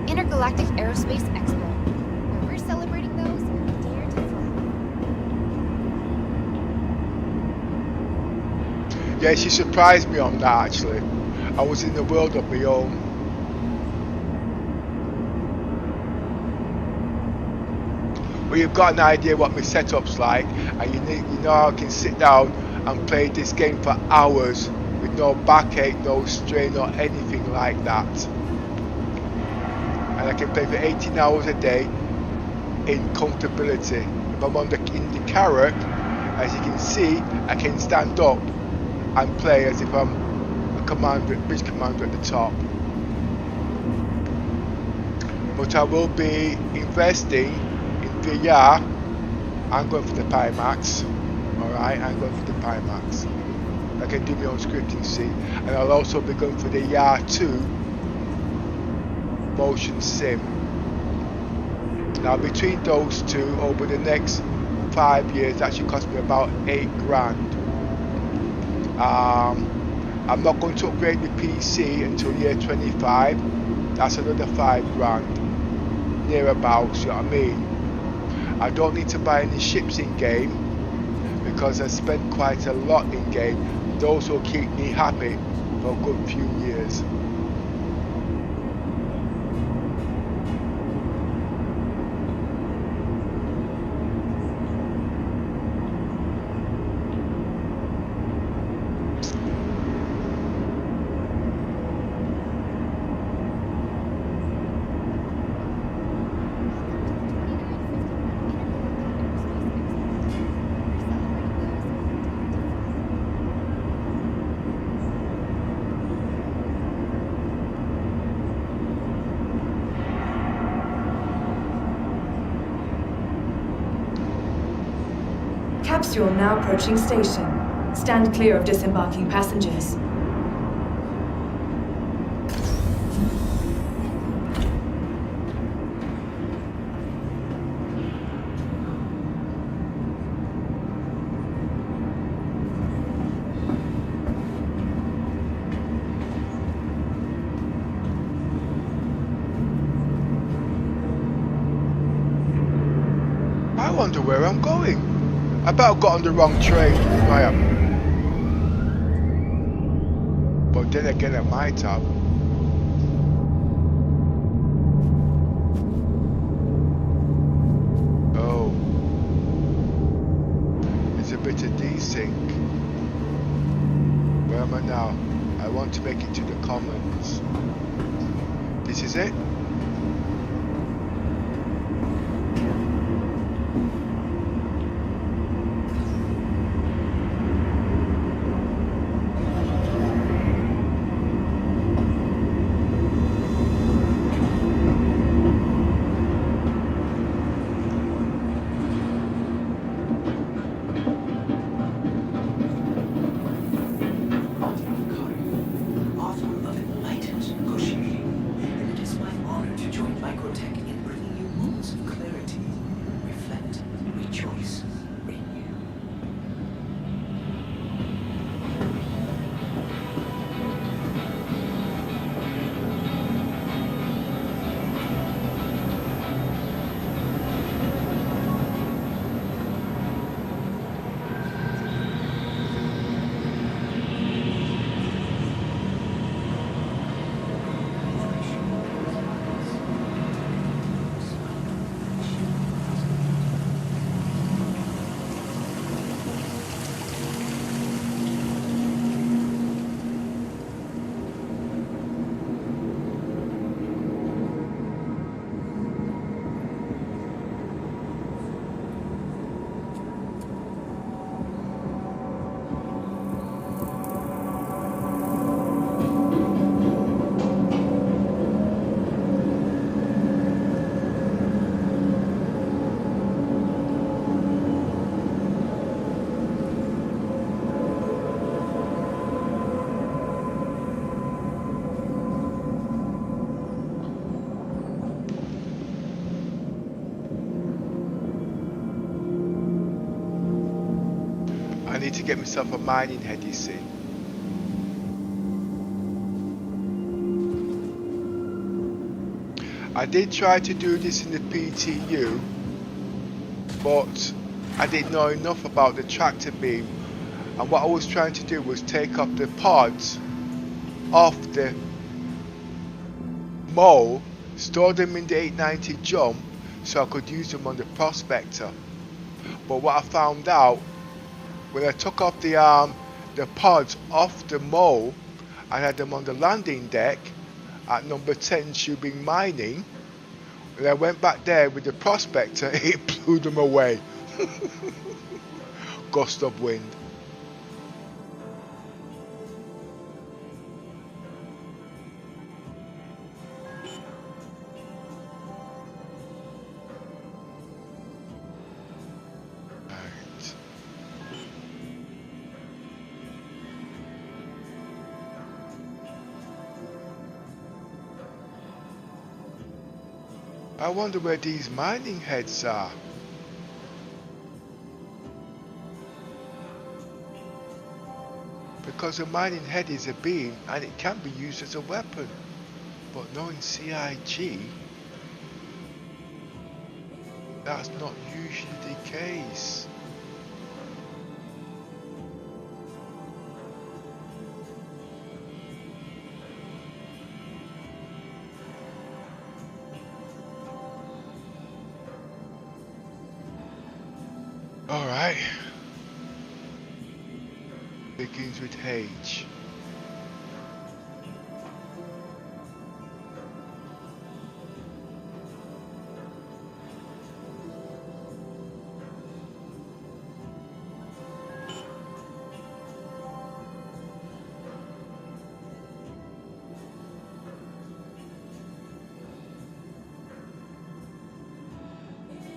S4: Intergalactic Aerospace Expo. When we're celebrating those, dare to fly.
S1: Yeah, she surprised me on that actually. I was in the world of my own. Well, you've got an idea what my setup's like, and you know I can sit down and play this game for hours with no backache, no strain or anything like that. And I can play for 18 hours a day in comfortability. If I'm in the carrot, as you can see, I can stand up and play as if I'm a bridge commander at the top. But I will be investing in VR. I'm going for the Pimax. Alright, I'm going for the Pimax. I can do my own scripting, see. And I'll also be going for the YAR 2 motion sim. Now between those two, over the next 5 years, that should cost me about £8,000. I'm not going to upgrade the PC until year 25. That's another £5,000 nearabouts, you know what I mean? I don't need to buy any ships in game because I spent quite a lot in game. Those will keep me happy for a good few years.
S3: Capsule now approaching station. Stand clear of disembarking passengers.
S1: I wonder where I'm going. I bet I've got on the wrong train. I am. But then again, I might have. Oh. There's a bit of desync. Where am I now? I want to make it to the Commons. This is it? I need to get myself a mining head, you see. I did try to do this in the PTU, but I didn't know enough about the tractor beam, and what I was trying to do was take off the pods off the mole, store them in the 890 jump so I could use them on the prospector. But what I found out, when I took off the pods off the mole and had them on the landing deck at number 10 tubing mining, when I went back there with the prospector, it blew them away. Gust of wind. I wonder where these mining heads are. Because a mining head is a beam and it can be used as a weapon. But knowing CIG, that's not usually the case. Alright. Begins with H.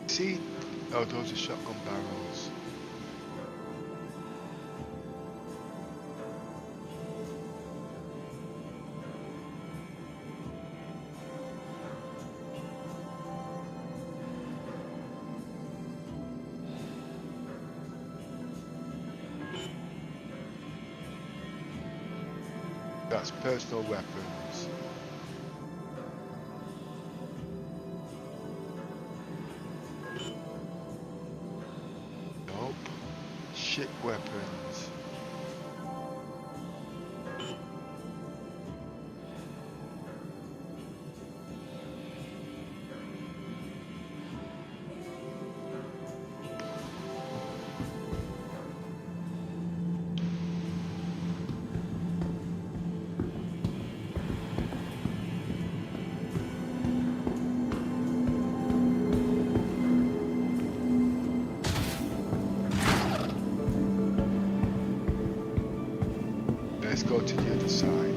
S1: See? Oh, those are shotgun barrels. That's personal weapons. Nope. Ship weapons. Let's go to the other side.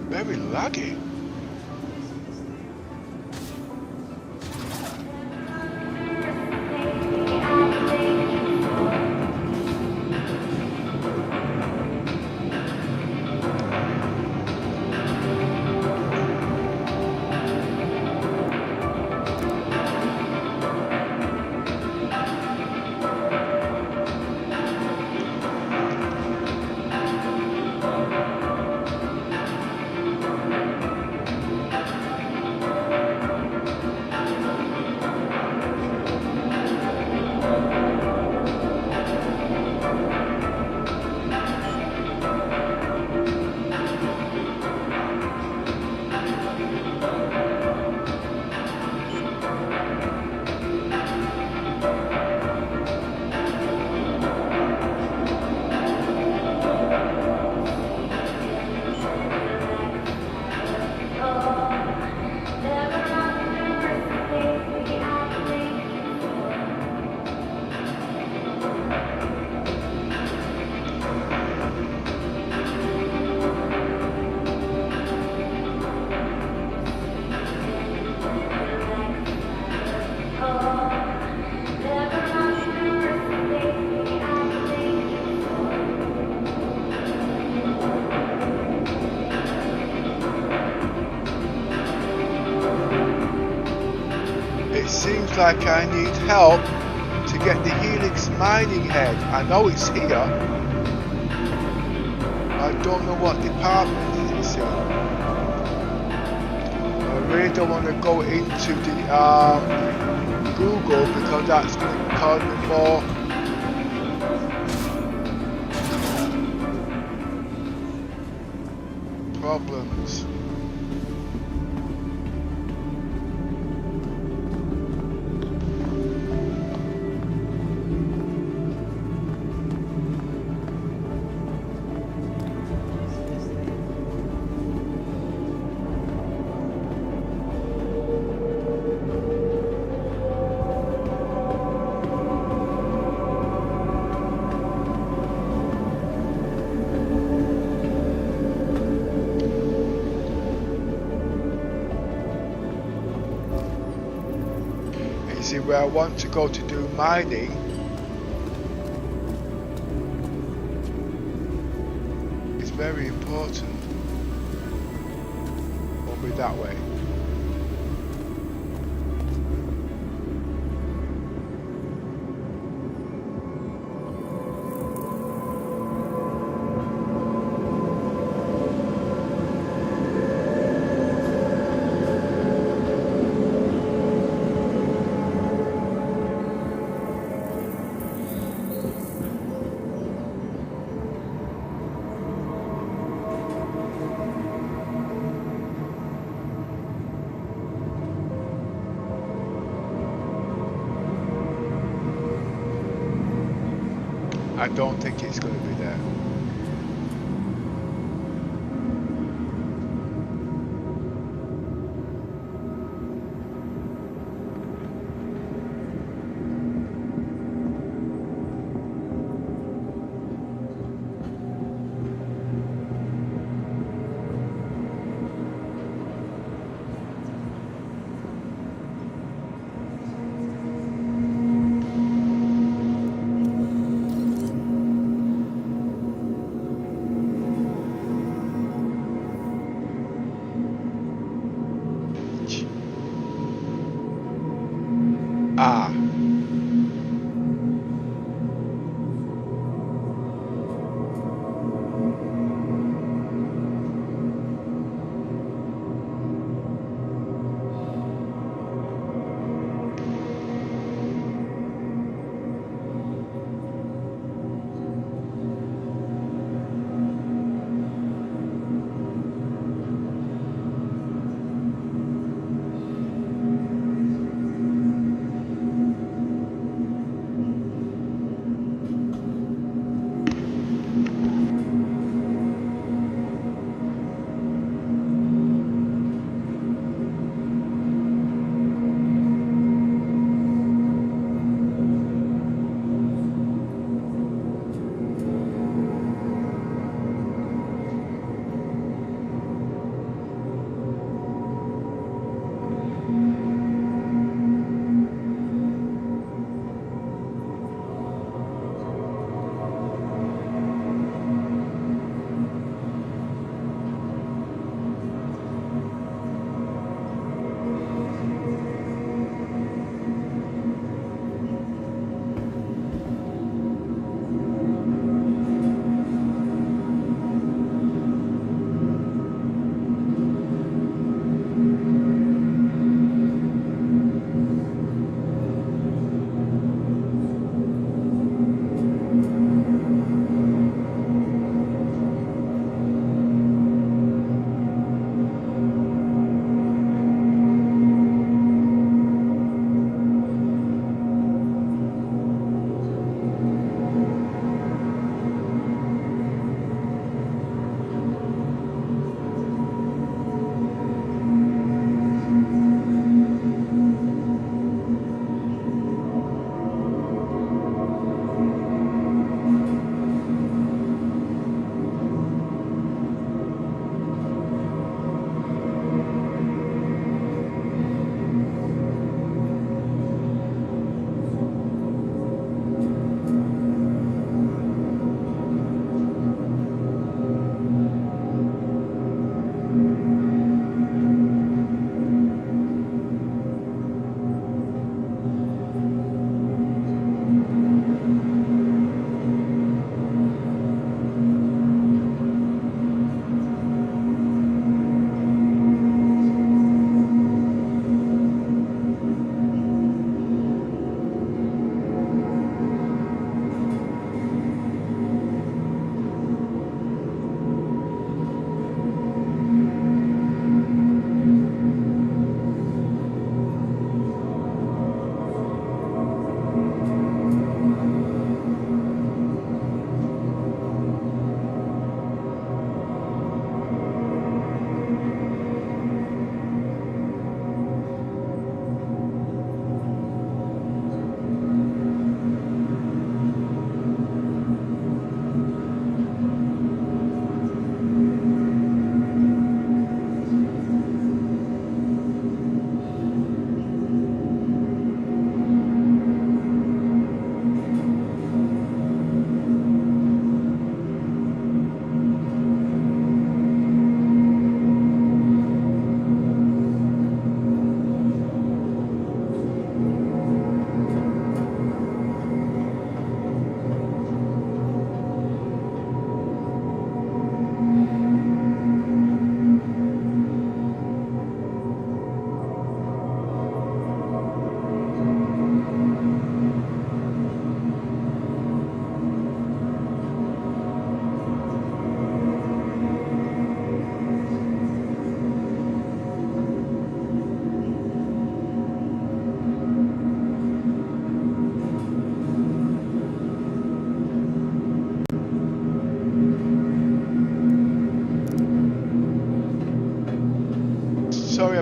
S1: Very laggy. Seems like I need help to get the Helix mining head. I know it's here. I don't know what department it's in. I really don't want to go into the Google because that's going to cause me more problems. Where I want to go to do mining is very important. Won't be that way. I don't think it's going to be there.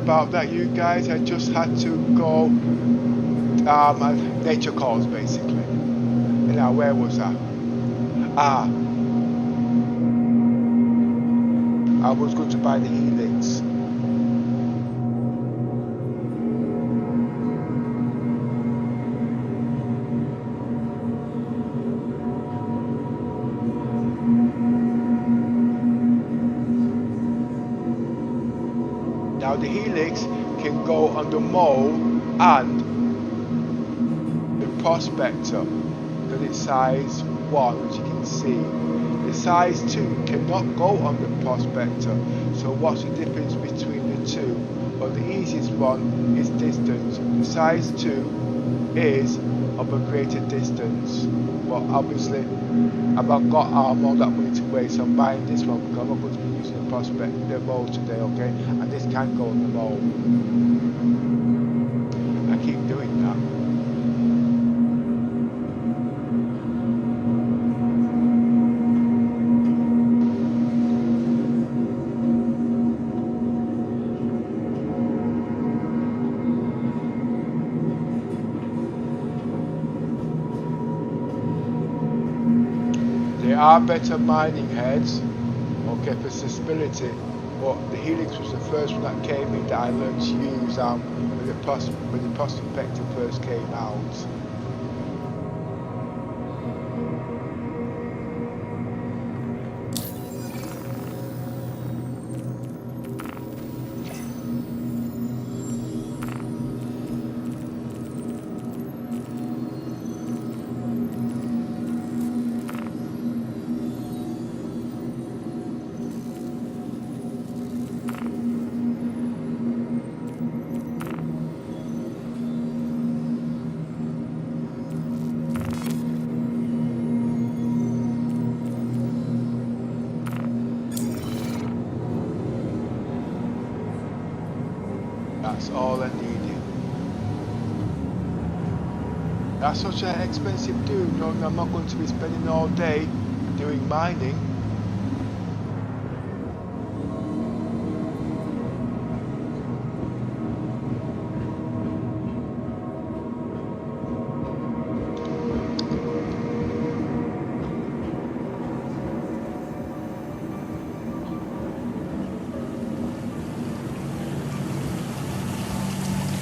S1: about that, you guys. I just had to go. Nature calls, basically. Now, where was I? I was going to buy the helix. Now the helix can go on the mole and the prospector, because it's size 1, which you can see. The size 2 cannot go on the prospector, so what's the difference between the two? Well, the easiest one is distance. The size 2 is of a greater distance. Well, obviously, I've not got all that money to waste, so I'm buying this one because I'm not going to be using the mole today, okay? And this can go on the mole. I keep doing that. There are better mining heads, okay, for stability, but the helix was the first one that came in that I learned to use when the prospector first came out. That's all I needed. That's such an expensive do. No, I'm not going to be spending all day doing mining.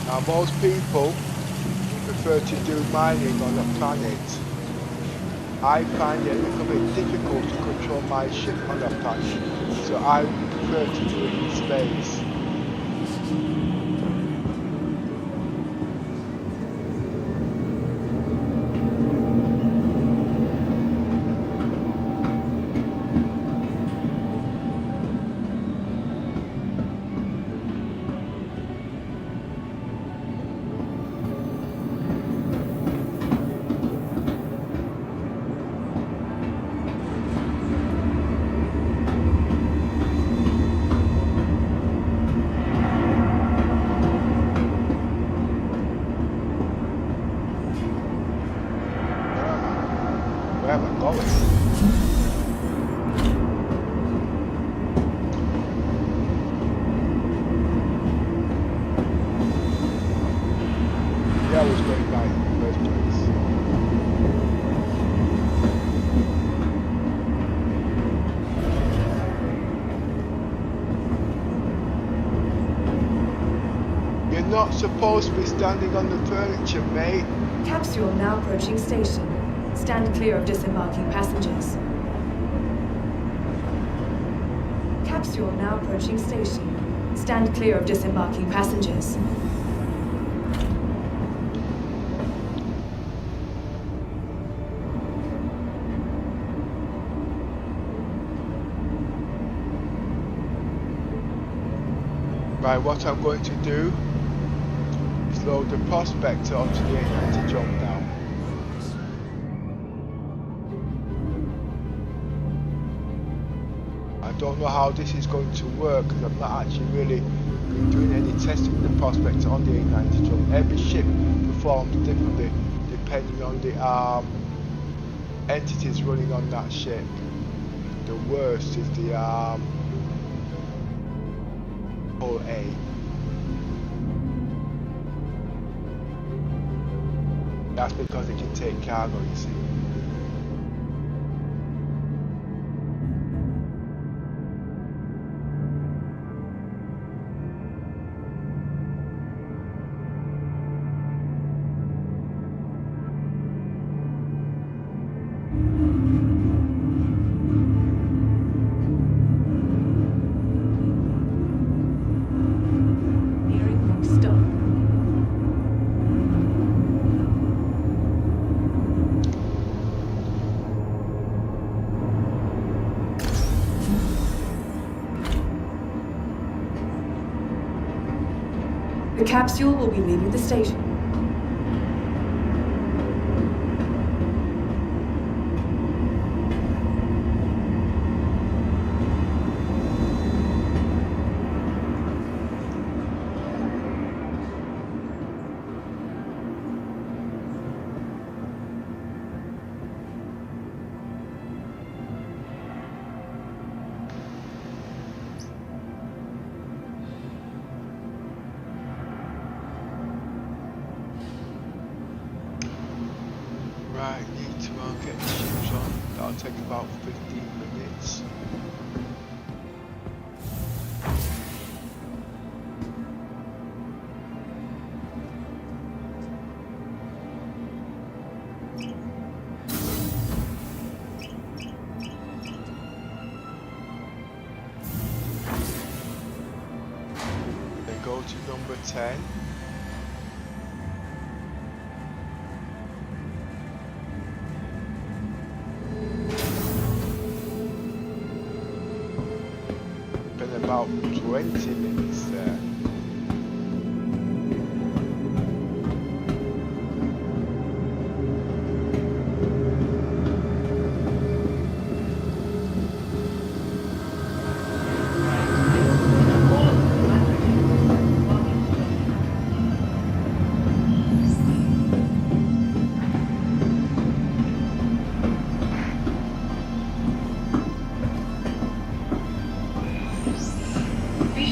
S1: Now, most people prefer to do mining on a planet. I find it a little bit difficult to control my ship on a planet, so I prefer to do it in space. Where am I going? Yeah, I was going back in the first place. You're not supposed to be standing on the furniture, mate.
S3: Capsule now approaching station. Stand clear of disembarking passengers. Capsule now approaching station. Stand clear of disembarking passengers.
S1: Right, what I'm going to do is load the prospector onto the 890 jump now. I don't know how this is going to work because I've not actually really been doing any testing with the prospector on the 890 jump. Every ship performs differently depending on the entities running on that ship. The worst is the hull A. That's because it can take cargo, you see.
S3: The capsule will be leaving the station.
S1: Right, need to get the ships on. That'll take about 15 minutes. Then go to number 10. About 20 minutes there.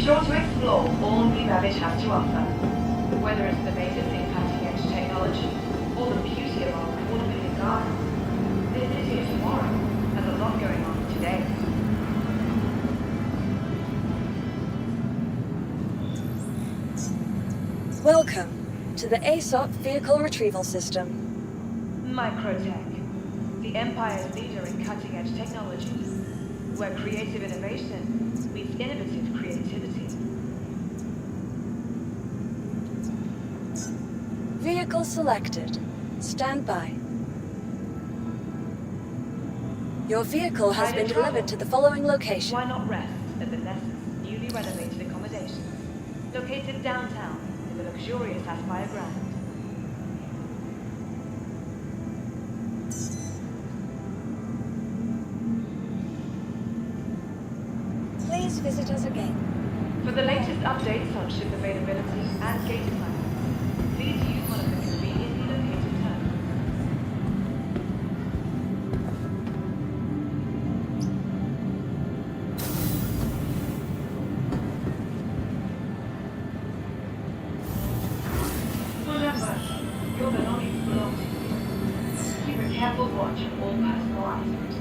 S3: Sure to explore all new Babbage has to offer. Whether it's the latest in cutting-edge technology or the beauty of our award-winning gardens, this city of tomorrow has a lot going on today.
S5: Welcome to the ASOP Vehicle Retrieval System.
S3: Microtech, the Empire's leader in cutting-edge technology, where creative innovation meets innovative creativity.
S5: Vehicle selected. Stand by. Your vehicle has been delivered to the following location.
S3: Why not rest at the Nest's newly renovated accommodation, located downtown in the luxurious Aspire Grand.
S5: Please visit us again.
S3: For the latest updates on ship availability and gate assignments, please use one of the conveniently located terminals. Remember, your belongings belong to you. Keep a careful watch of all personal items.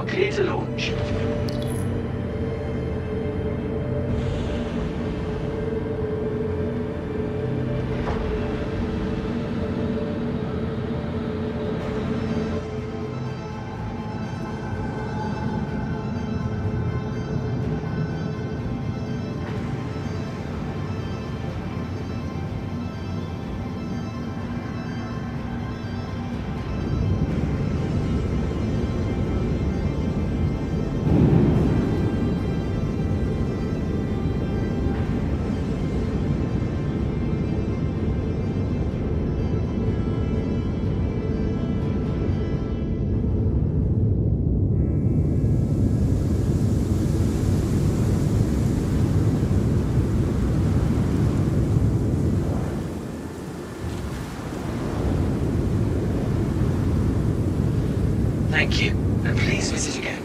S6: clear to launch. Thank you, and please visit again.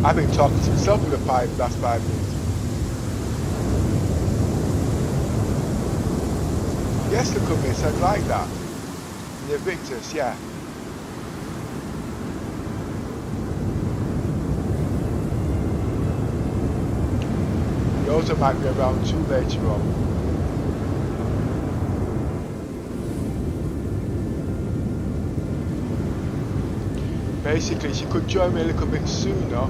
S1: I've been talking to myself for the last 5 minutes. Yes, look at me, so I'd like that. The Victus, yeah. Those might be around too later on. Basically, she could join me a little bit sooner,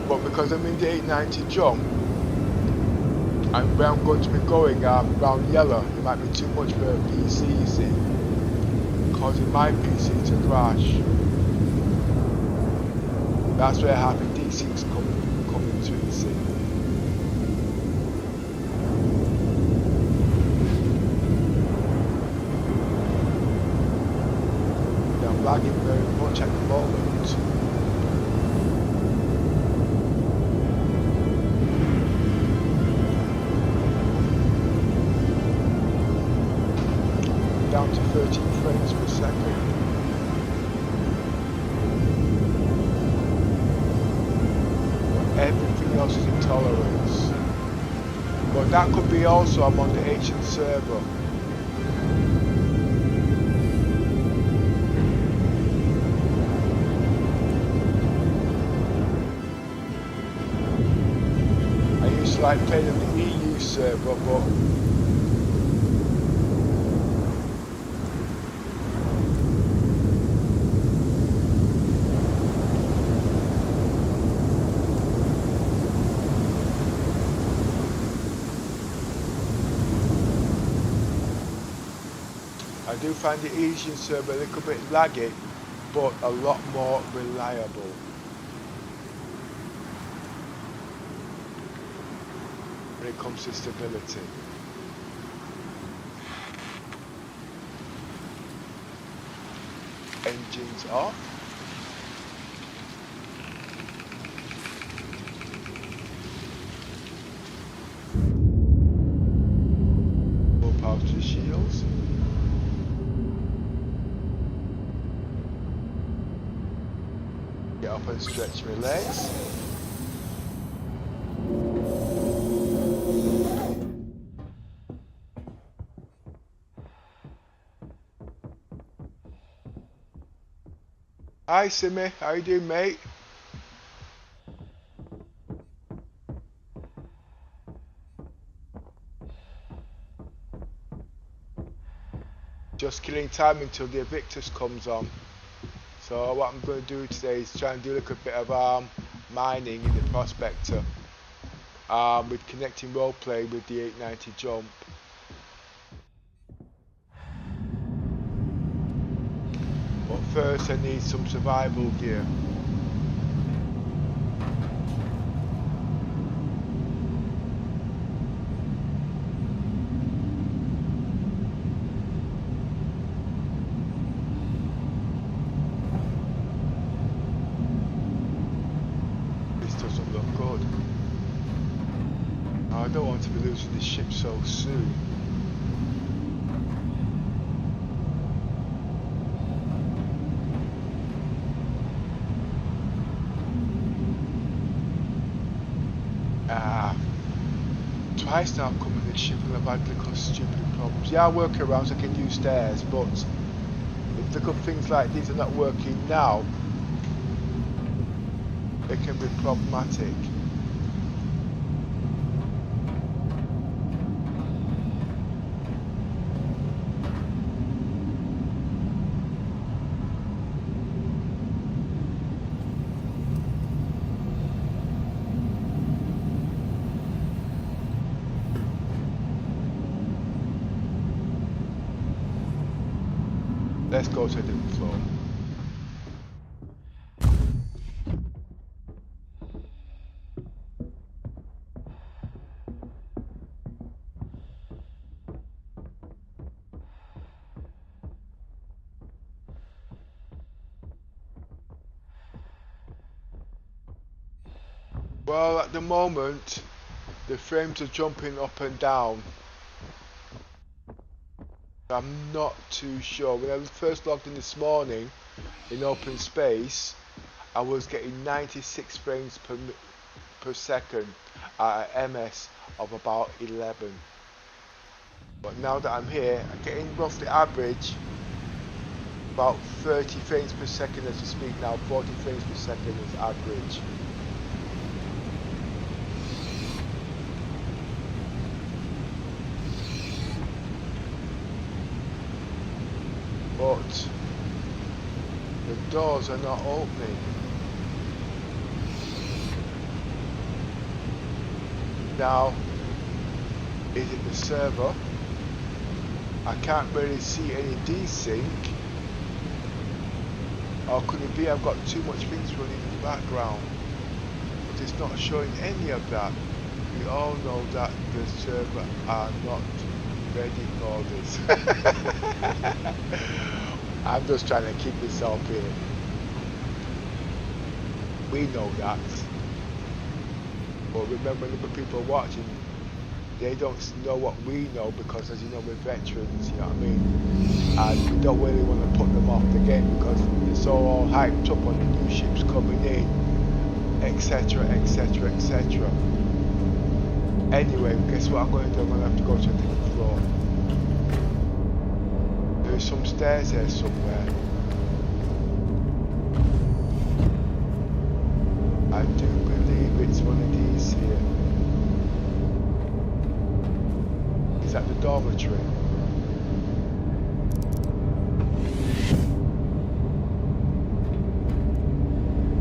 S1: but because I'm in the 890 jump, and where I'm going to be going around yellow, it might be too much for a PC, you see, causing my PC to crash. That's where happy D6 coming to, you see. I'm lagging very much at the moment. Down to 13 frames per second. Everything else is intolerance. But that could be also I'm on the ancient server. I used to like playing on the EU server, but I do find the Asian server a little bit laggy, but a lot more reliable. When it comes to stability. Engines off. Full power to the shields. Get up and stretch my legs. Hi Simmy, how you doing, mate? Just killing time until the Evictus comes on. So what I'm going to do today is try and do a little bit of mining in the prospector with connecting roleplay with the 890 jump. But first I need some survival gear. This doesn't look good. I don't want to be losing this ship so soon. twice now coming this ship and I've had little stupid problems. Yeah, I work around so I can use stairs, but if little things like these are not working now, it can be problematic. Let's go to a different floor. Well, at the moment, the frames are jumping up and down. I'm not too sure. When I first logged in this morning in open space, I was getting 96 frames per second at an MS of about 11. But now that I'm here, I'm getting roughly average about 30 frames per second as we speak now. 40 frames per second is average. But the doors are not opening. Now, is it the server? I can't really see any desync. Or could it be I've got too much things running in the background? But it's not showing any of that. We all know that the server are not ready for this. I'm just trying to keep myself here. We know that. But remember, the people watching, they don't know what we know because, as you know, we're veterans, you know what I mean? And we don't really want to put them off the game because it's all hyped up on the new ships coming in, etc, etc, etc. Anyway, guess what I'm going to do? I'm going to have to go to a different floor. There's some stairs there somewhere. I do believe it's one of these here. Is that the dormitory?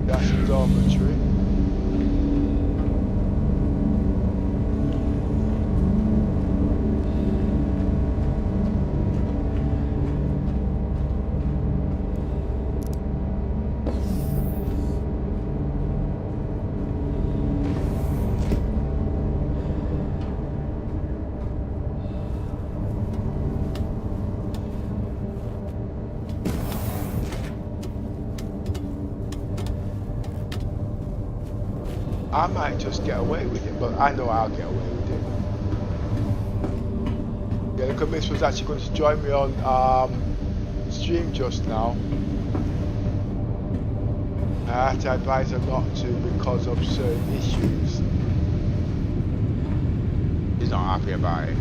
S1: That's the dormitory. I might just get away with it, but I know I'll get away with it. Yeah, look, Miss was actually going to join me on stream just now. I had to advise her not to because of certain issues. She's not happy about it.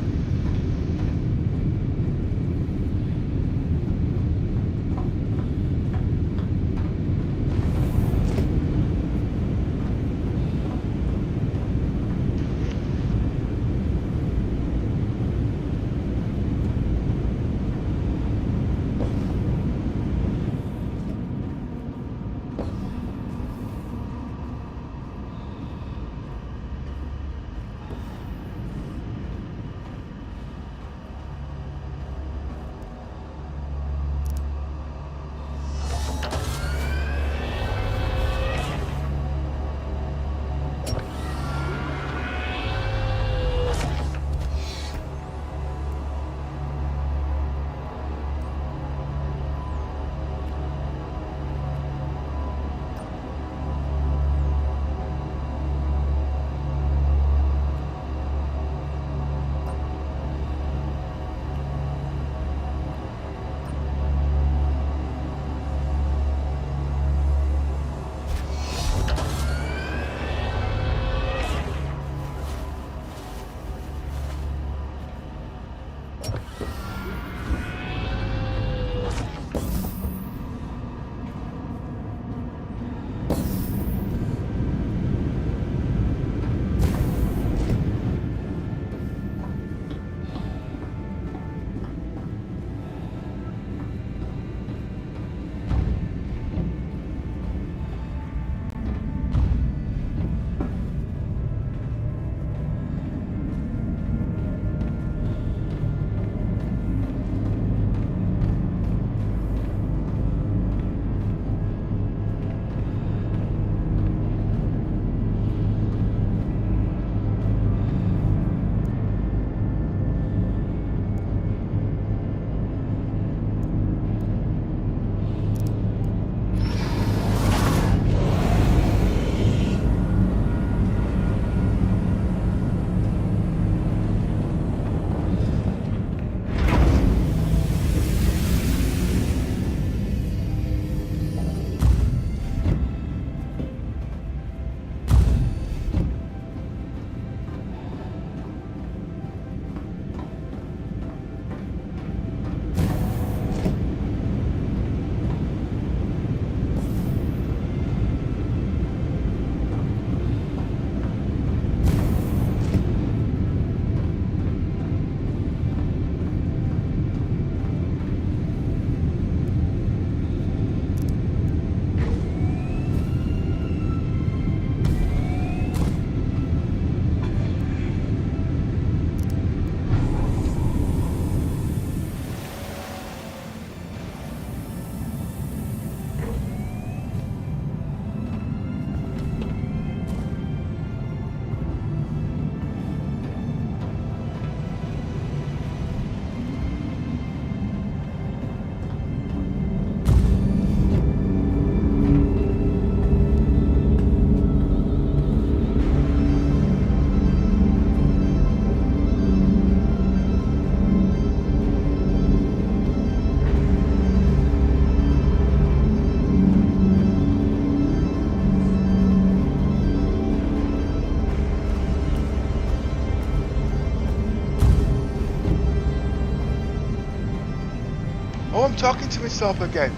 S1: I'm talking to myself again.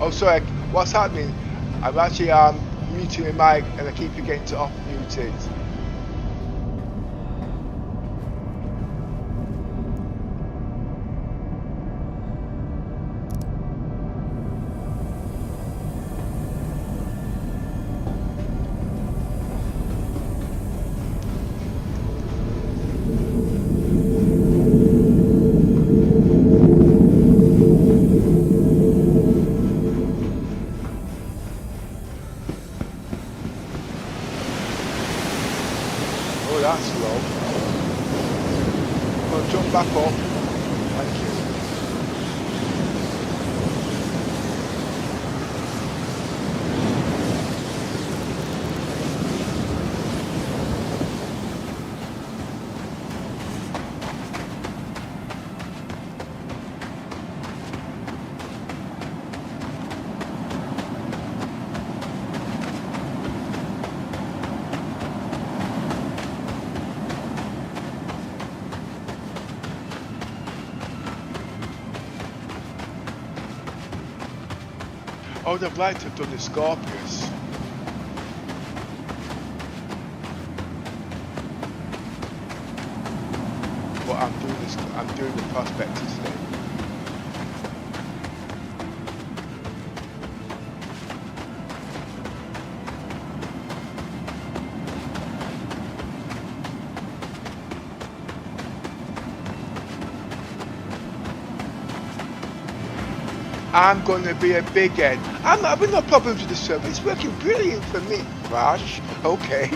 S1: Oh, sorry. What's happening? I'm actually muting my mic and I keep forgetting to off mute it. Oh, that's low. Well, jump back up. Thank you. Oh, they'd like to have done the Scorpius. But I'm doing the prospector today. I'm going to be a big head. I'm having no problems with the server. It's working brilliant for me. Crash. Okay.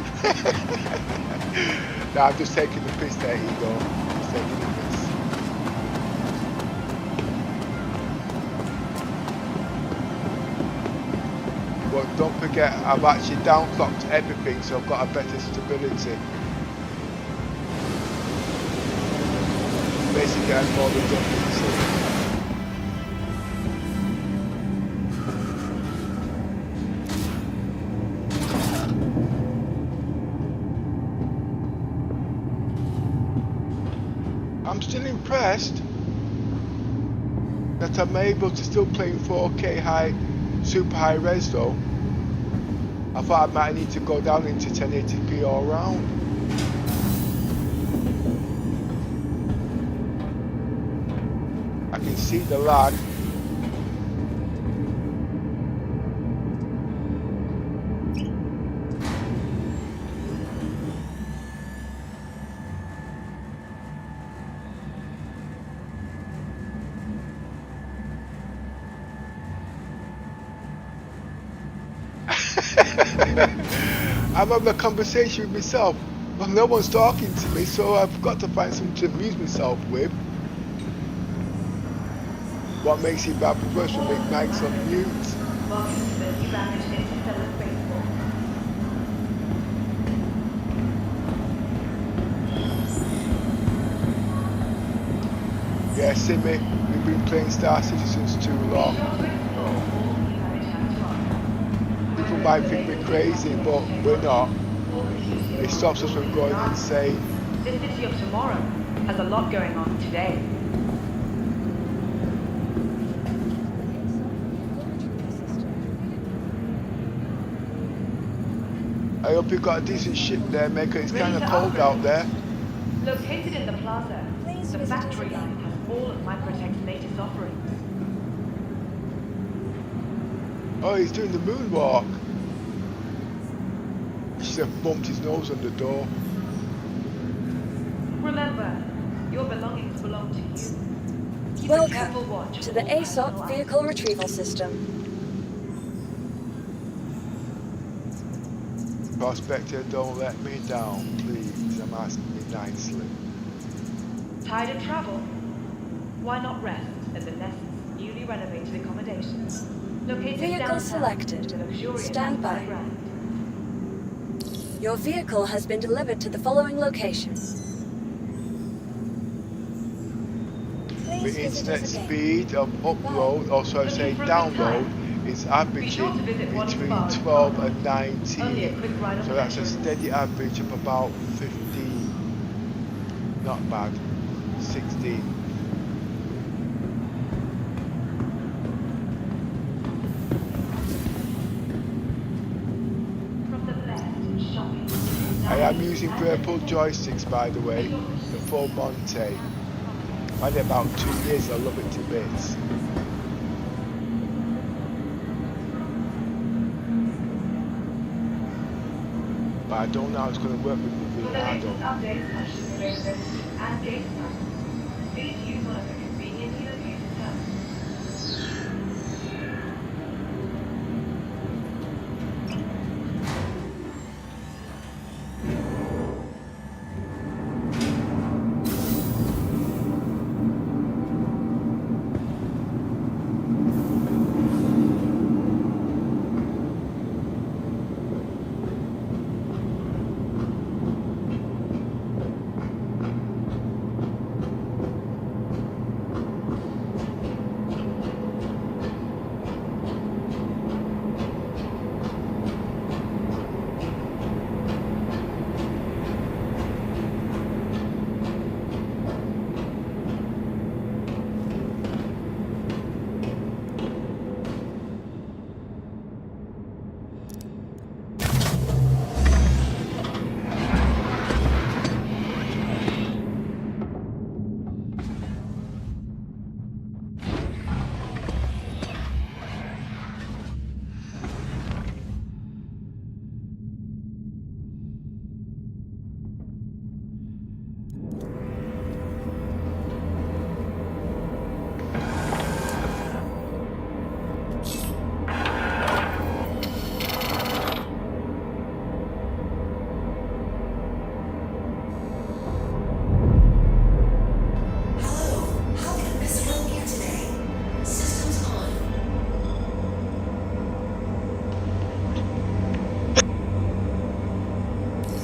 S1: No, I'm just taking the piss there, Hugo. Just taking the piss. But don't forget, I've actually downclocked everything, so I've got a better stability. Basically, I'm more redundancy. I'm still impressed that I'm able to still play in 4K high, super high res though. I thought I might need to go down into 1080p all round. I can see the lag. I'm having a conversation with myself. Well, no one's talking to me, so I've got to find something to amuse myself with. What makes it bad for worse when make mics on mute?
S3: Welcome to the new Vantage Interstellar Spaceport.
S1: Yeah, Simmy, we've been playing Star Citizens too long. People might think we're crazy, but we're not. It stops us from going insane.
S3: This city of tomorrow has a lot going on today.
S1: I hope you've got a decent ship there, Maker. It's kind of cold out there.
S3: Located in the plaza, the factory line has all of Microtech's latest offerings.
S1: Oh, he's doing the moonwalk. He should have bumped his nose on the door.
S3: Remember, your belongings belong to you. Keep a careful
S5: Welcome
S3: watch
S5: to the
S3: of all
S5: ASOP
S3: personal
S5: Vehicle Retrieval System.
S1: Prospector, don't let me down, please. I'm asking you nicely.
S3: items. Tired of travel? Why not rest at the Nest's newly renovated accommodations? Located
S5: Vehicle
S3: downtown
S5: selected.
S3: in the luxurious
S5: Stand by.
S3: underground.
S5: Your vehicle has been delivered to the following location.
S1: The internet speed of upload, or so I say download, is averaging between 12 and 19. So that's a steady average of about 15. Not bad. 16. using purple joysticks, by the way, the full Monte. I had it about 2 years, I love it to bits. But I don't know how it's going to work with Leonardo.
S3: And data sites. Please use one of the conveniently located terminals.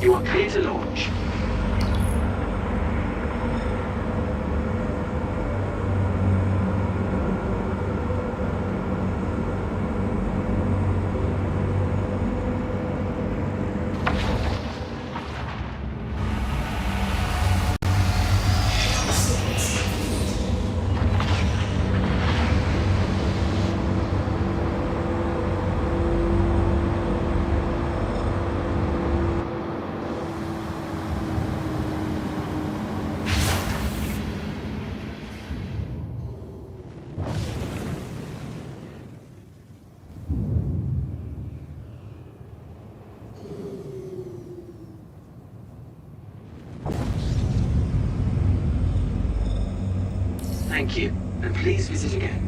S6: You are clear to launch. Thank you, and please visit again.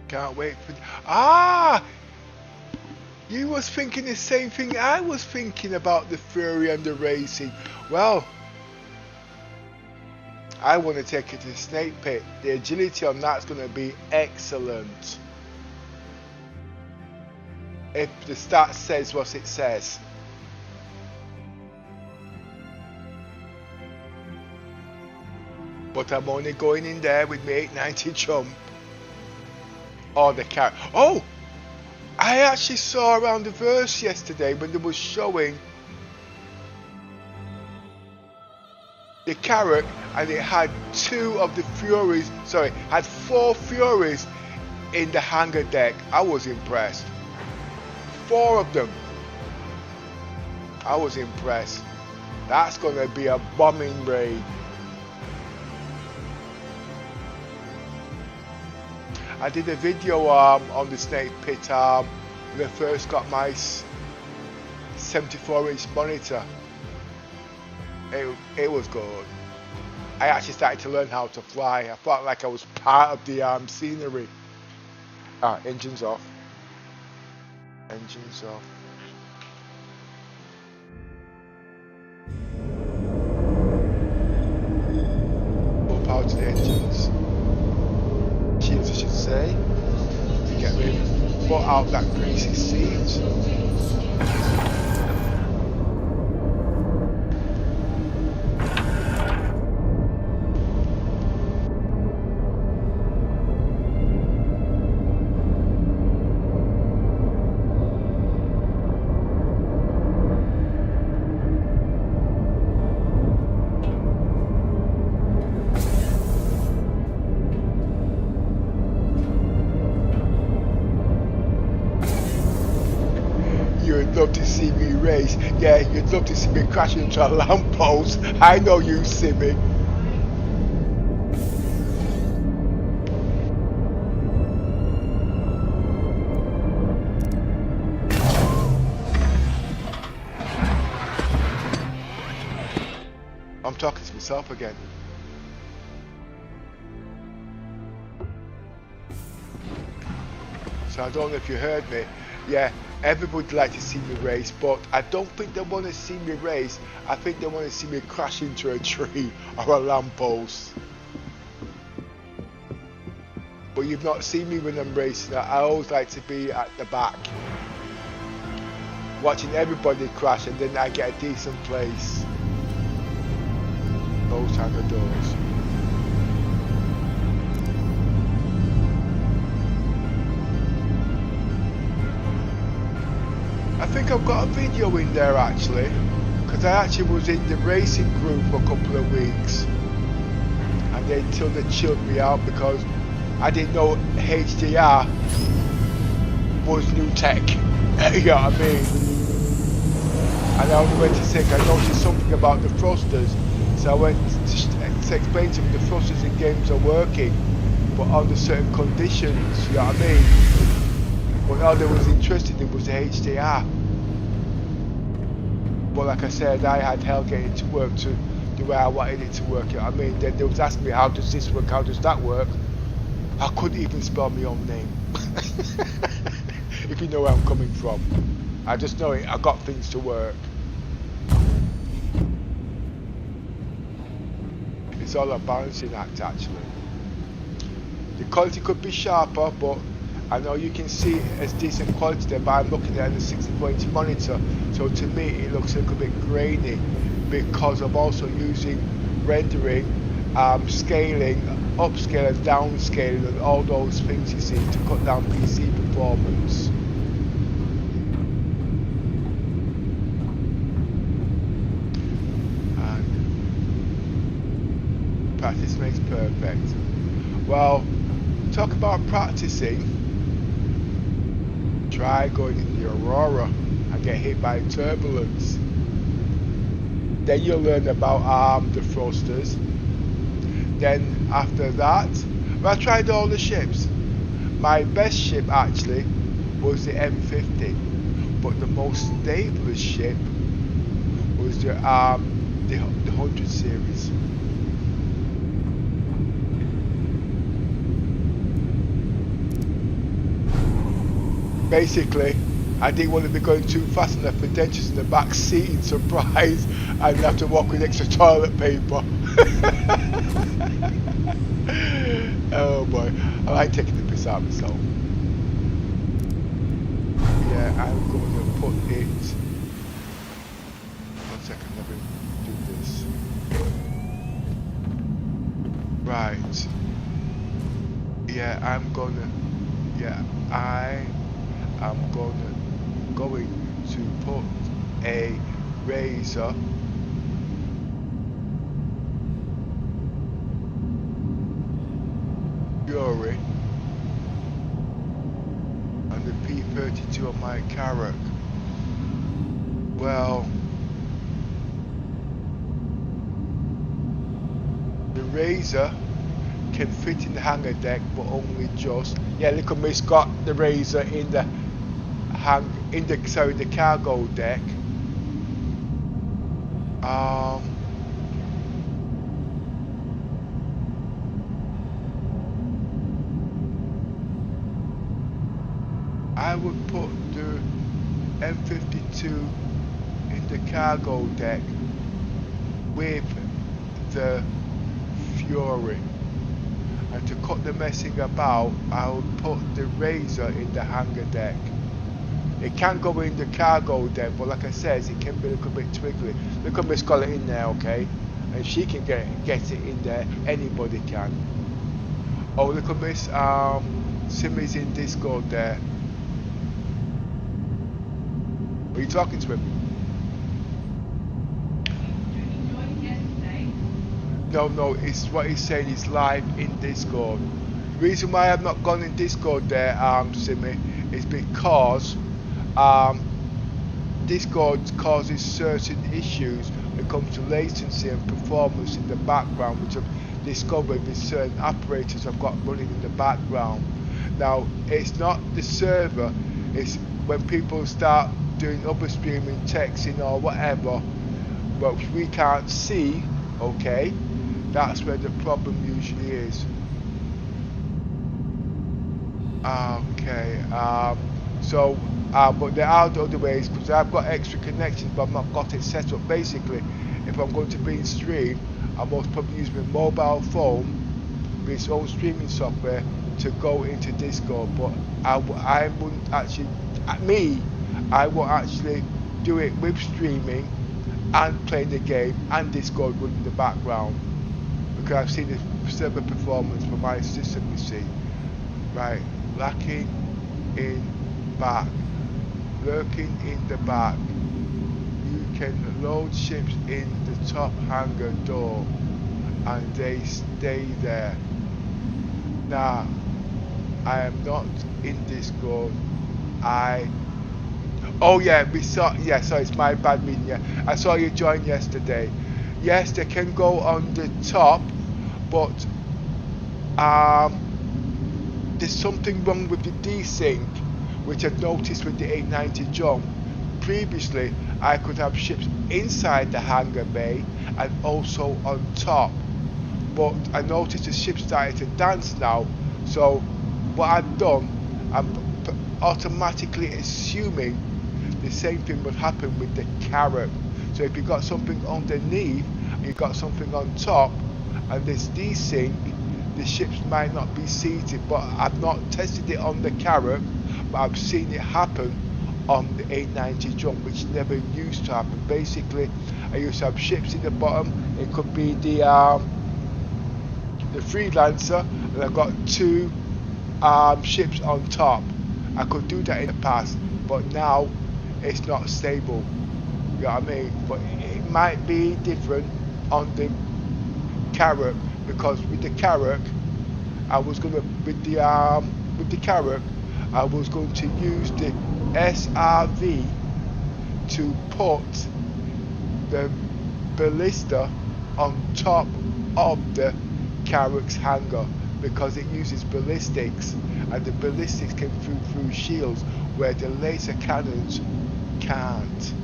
S1: Can't wait for... Ah! You was thinking the same thing I was thinking about the Fury and the racing. Well, I want to take it to the Snake Pit. The agility on that's going to be excellent. If the stat says what it says. But I'm only going in there with my 890 jump. Oh, the car. Oh! I actually saw around the verse yesterday when they was showing the carrot, and it had 2 of the Furies, sorry, had 4 Furies in the hangar deck. I was impressed. 4 of them. I was impressed. That's gonna be a bombing raid. I did a video on the Snake Pit when I first got my 74-inch monitor. It was good. I actually started to learn how to fly. I felt like I was part of the scenery. Engines off. Engines off. Full power to the engines. Shields, I should say. To get me foot out that greasy seat. Love to see me race. Yeah, you'd love to see me crash into a lamppost. I know you, Simmy. I'm talking to myself again. So I don't know if you heard me. Yeah. Everybody would like to see me race, but I don't think they want to see me race. I think they want to see me crash into a tree or a lamppost. But you've not seen me when I'm racing. I always like to be at the back, watching everybody crash, and then I get a decent place. Those kind of doors. I think I've got a video in there actually, because I actually was in the racing group for a couple of weeks, and then until they chilled me out because I didn't know HDR was new tech. You know what I mean? And I only went to say I noticed something about the thrusters, so I went to explain to them the thrusters in games are working, but under certain conditions. You know what I mean? But all they was interested in was the HDR. But like I said, I had hell getting it to work to the way I wanted it to work. You know what I mean? Then they was asking me, how does this work, how does that work? I couldn't even spell my own name. If you know where I'm coming from. I just know it, I got things to work. It's all a balancing act actually. The quality could be sharper, but I know you can see as decent quality there, but I'm looking at a 64-inch monitor, so to me it looks a little bit grainy because I'm also using rendering, scaling, upscale and downscaling and all those things you see to cut down PC performance. And practice makes perfect. Well, talk about practicing. Try going in the Aurora and get hit by turbulence. Then you'll learn about the thrusters. Then after that, well, I tried all the ships. My best ship actually was the M50, but the most stablest ship was the 100 series. basically, I didn't want to be going too fast enough for dentures in the back seat in surprise and have to walk with extra toilet paper. Oh boy, I like taking the piss out of myself. Yeah, I'm going to put it. 1 second, let me do this. Right. Yeah, I'm gonna. Yeah, I am going to put a razor Fury and the P32 on my Carrack. Well, the razor can fit in the hangar deck, but only just. Yeah, LittleMiss got the razor in the the cargo deck. I would put the M52 in the cargo deck with the Fury, and to cut the messing about, I would put the razor in the hangar deck. It can go in the cargo deck, but like I said, it can be a little bit twiggly. LittleMiss got it in there, okay, and she can get it in there. Anybody can. Oh, LittleMiss, Simmy's in Discord there. Are you talking to him? No, it's what he's saying. He's live in Discord. The reason why I've not gone in Discord there, Simmy, is because Discord causes certain issues when it comes to latency and performance in the background, which I've discovered with certain operators I've got running in the background. Now, it's not the server, it's when people start doing other streaming, texting or whatever, but we can't see, okay, that's where the problem usually is. Okay, but there are other ways, because I've got extra connections, but I've not got it set up. Basically, if I'm going to be in stream, I must probably use my mobile phone with its own streaming software to go into Discord, but I wouldn't actually, I will actually do it with streaming and playing the game and Discord running in the background, because I've seen the server performance for my system, you see. Right, lacking in back, lurking in the back. You can load ships in the top hangar door and they stay there. Now, I am not in Discord. Oh yeah, sorry, it's my bad meeting. Yeah, I saw you join yesterday. Yes, they can go on the top, but there's something wrong with the desync, which I've noticed with the 890 jump. Previously, I could have ships inside the hangar bay and also on top, but I noticed the ship started to dance now. So what I've done, I'm automatically assuming the same thing would happen with the Carrack. So if you've got something underneath and you've got something on top and this desync, the ships might not be seated. But I've not tested it on the Carrack, but I've seen it happen on the 890 jump, which never used to happen. Basically, I used to have ships in the bottom. It could be the Freelancer, and I've got two ships on top. I could do that in the past, but now it's not stable. You know what I mean? But it might be different on the Carrack, because with the Carrack, I was going to use the SRV to put the ballista on top of the Carrack's hangar, because it uses ballistics, and the ballistics can through shields where the laser cannons can't.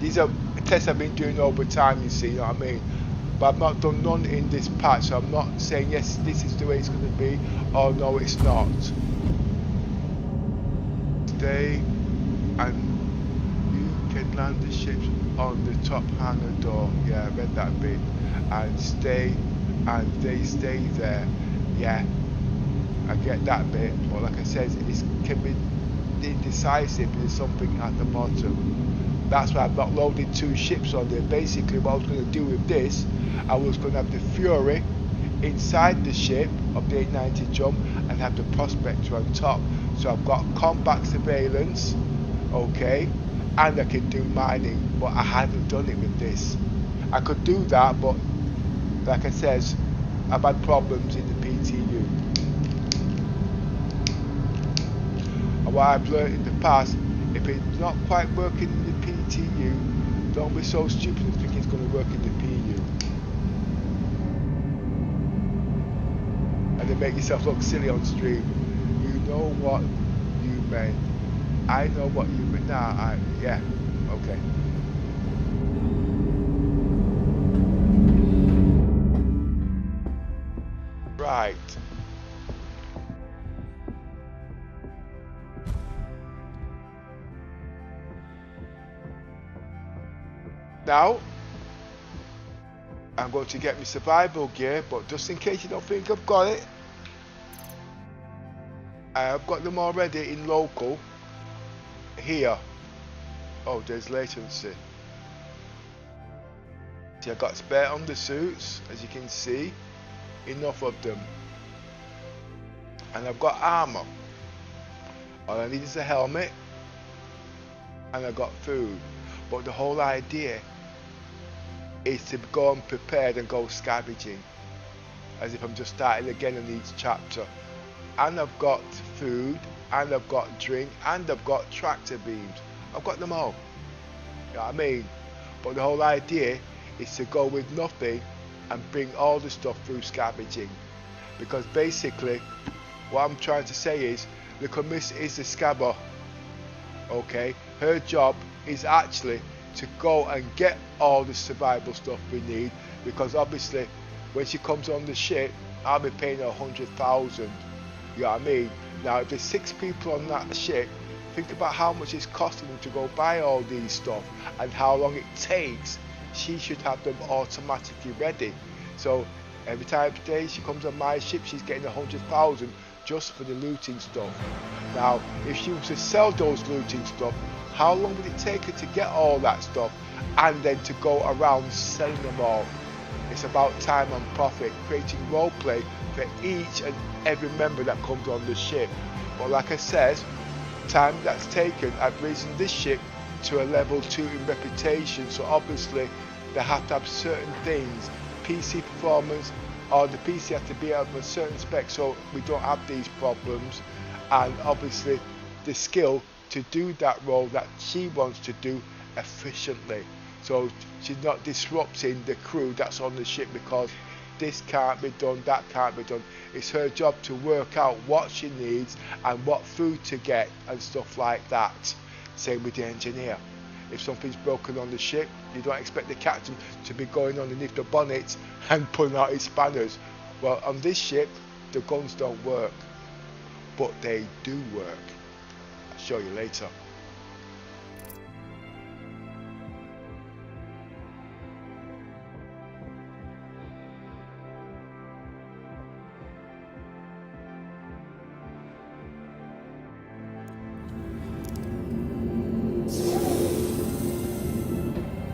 S1: These are tests I've been doing over time, you see, you know what I mean? But I've not done none in this patch, so I'm not saying yes, this is the way it's going to be, or no, it's not. stay and you can land the ships on the top hangar door. Yeah, I read that bit. And stay and they stay there. Yeah, I get that bit, but like I said, it can be indecisive. There's something at the bottom. That's why I've not loaded 2 ships on there. Basically what I was going to do with this, I was going to have the Fury inside the ship of the 890 jump and have the prospector on top. So I've got combat surveillance, okay, and I can do mining, but I hadn't done it with this. I could do that, but like I said, I've had problems in the PTU. And what I've learned in the past, if it's not quite working in the PTU, don't be so stupid and think it's going to work in the PU. And then make yourself look silly on stream. You know what you meant. I know what you meant. Nah, yeah, okay. Right. Now, I'm going to get my survival gear, but just in case you don't think I've got it, I've got them already in local here. Oh, there's latency. See, I've got spare undersuits, as you can see, enough of them. And I've got armor. All I need is a helmet, and I've got food. But the whole idea is to go unprepared and go scavenging, as if I'm just starting again in each chapter. And I've got food, and I've got drink, and I've got tractor beams. I've got them all. You know what I mean? But the whole idea is to go with nothing and bring all the stuff through scavenging. Because basically, what I'm trying to say is, Little Miss is the Scabber. Okay? Her job is actually to go and get all the survival stuff we need, because obviously when she comes on the ship, I'll be paying her 100,000. You know what I mean? Now if there's 6 people on that ship, think about how much it's costing them to go buy all these stuff and how long it takes. She should have them automatically ready. So every time today she comes on my ship, she's getting 100,000 just for the looting stuff. Now if she was to sell those looting stuff, how long would it take her to get all that stuff and then to go around selling them all? It's about time and profit, creating roleplay for each and every member that comes on the ship. But like I said, time that's taken, I've risen this ship to a level 2 in reputation, so obviously they have to have certain things, PC performance, or the PC has to be of a certain spec so we don't have these problems, and obviously the skill to do that role that she wants to do efficiently, so she's not disrupting the crew that's on the ship because this can't be done, that can't be done. It's her job to work out what she needs and what food to get and stuff like that. Same with the engineer. If something's broken on the ship, you don't expect the captain to be going underneath the bonnet and pulling out his spanners. Well, on this ship the guns don't work, but they do work. I'll show you later.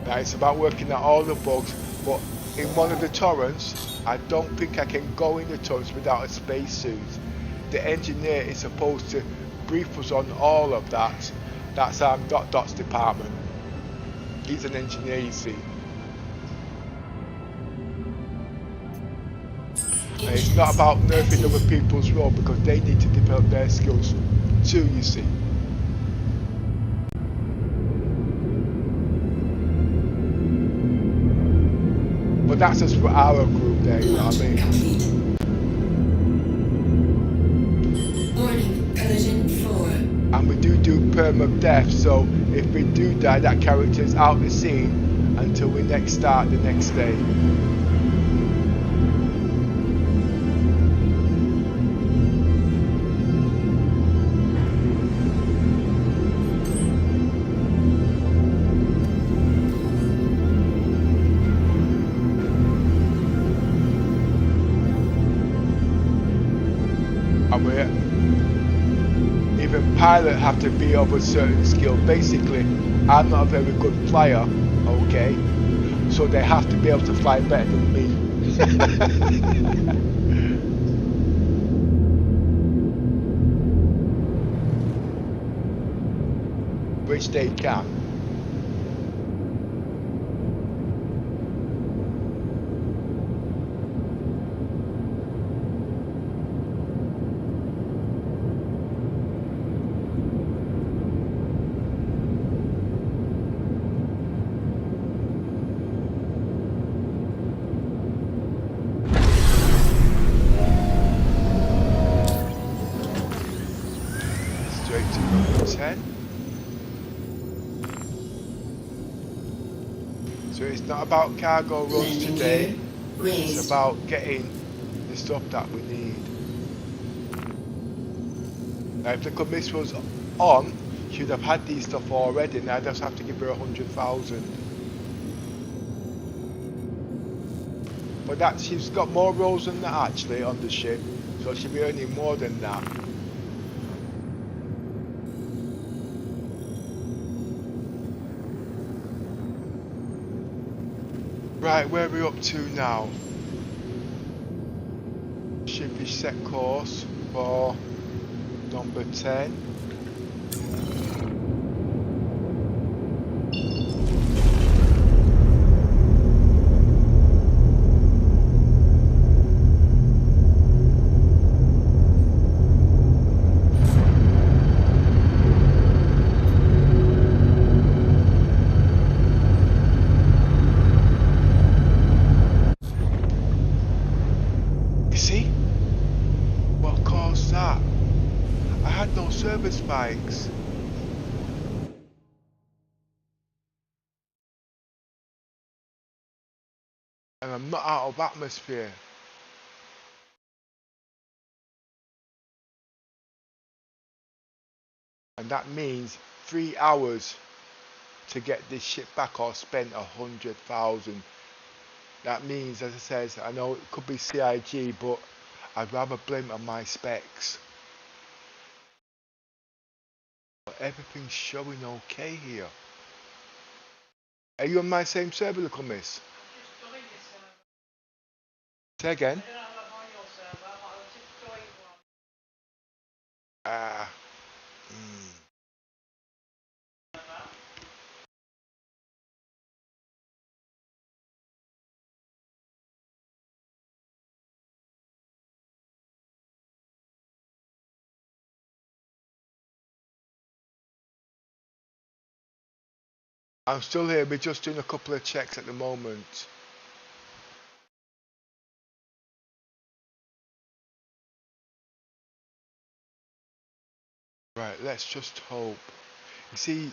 S1: Now it's about working out all the bugs, but in one of the turrets, I don't think I can go in the turrets without a spacesuit. The engineer is supposed to brief us on all of that. That's JotDot's department. He's an engineer, you see. And it's not about nerfing other people's role because they need to develop their skills too, you see. But that's just for our group there, you know what I mean?
S2: Warning, collision 4.
S1: And we do perma death, so if we do die, that character is out the scene until we next start the next day. pilot have to be of a certain skill. Basically, I'm not a very good flyer, okay? So they have to be able to fly better than me. Which they can. Straight to number 10. So it's not about cargo runs
S2: Landing
S1: today,
S2: gear
S1: it's
S2: raised.
S1: about getting the stuff that we need. Now if the commiss was on, she'd have had these stuff already, now I just have to give her 100,000. But that, she's got more roles than that actually on the ship, so she'll be earning more than that. Right, where are we up to now? Ship is set course for number 10. Service spikes. And I'm not out of atmosphere. And that means 3 hours to get this ship back or spend 100,000. That means, as I says, I know it could be CIG, but I'd rather blame it on my specs. But everything's showing okay here. Are you on my same server, LittleMiss? Say again? Ah. I'm still here, we're just doing a couple of checks at the moment. Right, let's just hope. You see,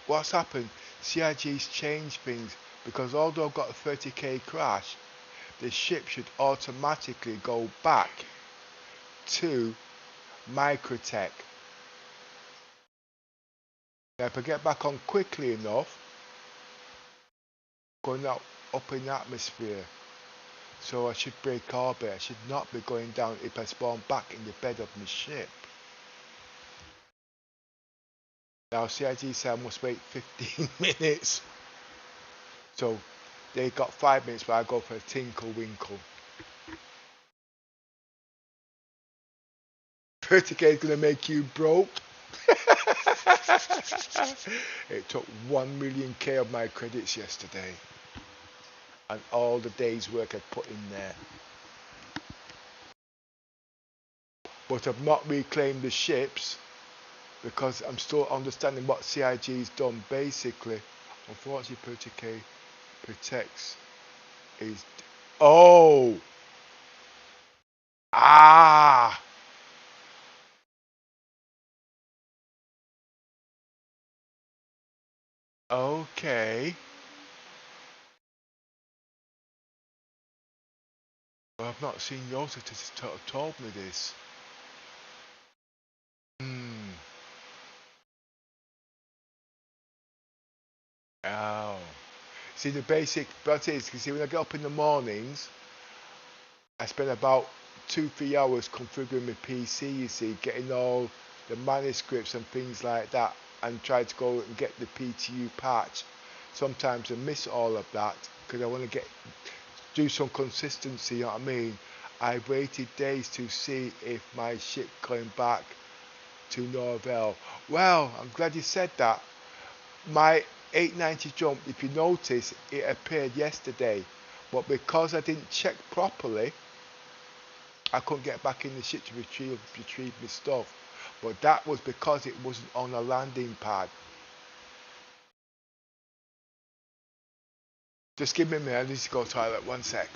S1: what's happened? CIG's changed things because although I've got a 30k crash, the ship should automatically go back to Microtech. Now if I get back on quickly enough, going up in the atmosphere, so I should break orbit. I should not be going down if I spawn back in the bed of my ship. Now CIG said I must wait 15 minutes. So they got 5 minutes, but I go for a tinkle winkle. 30k is gonna make you broke. It took 1 million K of my credits yesterday, and all the day's work I put in there. But I've not reclaimed the ships because I'm still understanding what CIG's done. Basically, unfortunately, 30k protects is. Oh! Ah! Okay. Well, I've not seen Yosser to told me this. Oh. See, the basic, but is, you see, when I get up in the mornings, I spend about 2-3 hours configuring my PC, you see, getting all the manuscripts and things like that, and try to go and get the PTU patch. Sometimes I miss all of that because I want to do some consistency, you know what I mean? I waited days to see if my ship came back to Norvell. Well, I'm glad you said that. My 890 jump, if you notice, it appeared yesterday, but because I didn't check properly, I couldn't get back in the ship to retrieve my stuff. But that was because it wasn't on a landing pad. Just give me a minute, I need to go to the toilet, 1 sec.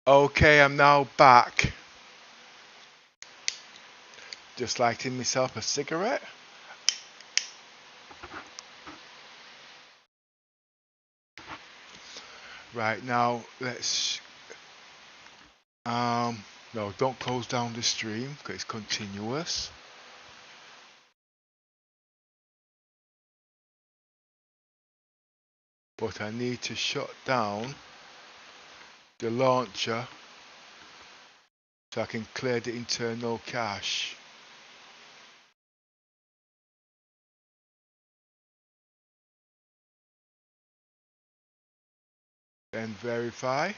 S1: Okay, I'm now back. Just lighting myself a cigarette. Right now, let's no, don't close down the stream because it's continuous. But I need to shut down the launcher so I can clear the internal cache. Then verify.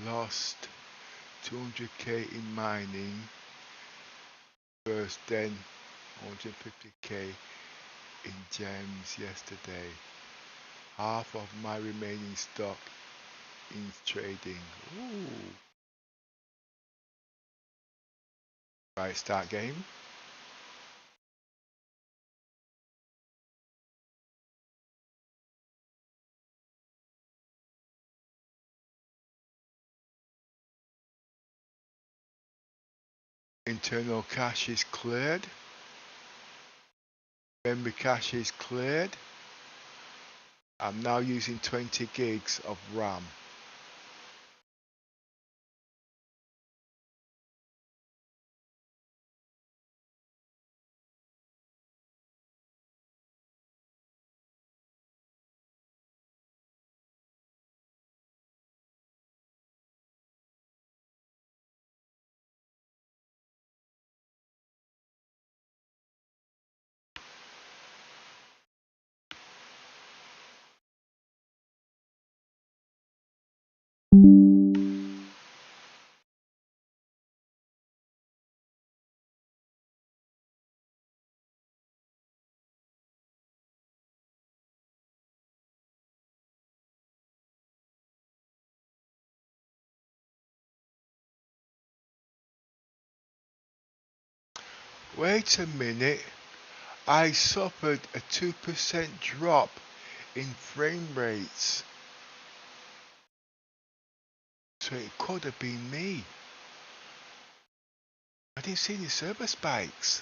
S1: lost 200k in mining first, then 150k in gems yesterday. Half of my remaining stock in trading. Ooh. Right, start game. Internal cache is cleared. Memory cache is cleared. I'm now using 20 gigs of RAM. Wait a minute, I suffered a 2% drop in frame rates. So it could have been me. I didn't see any server spikes.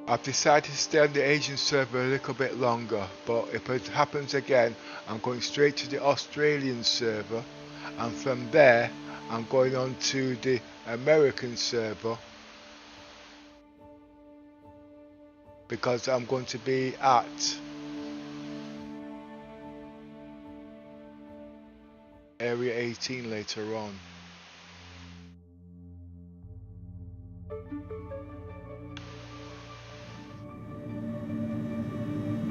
S1: I've decided to stay on the Asian server a little bit longer, but if it happens again, I'm going straight to the Australian server, and from there, I'm going on to the American server, because I'm going to be at Area 18 later on.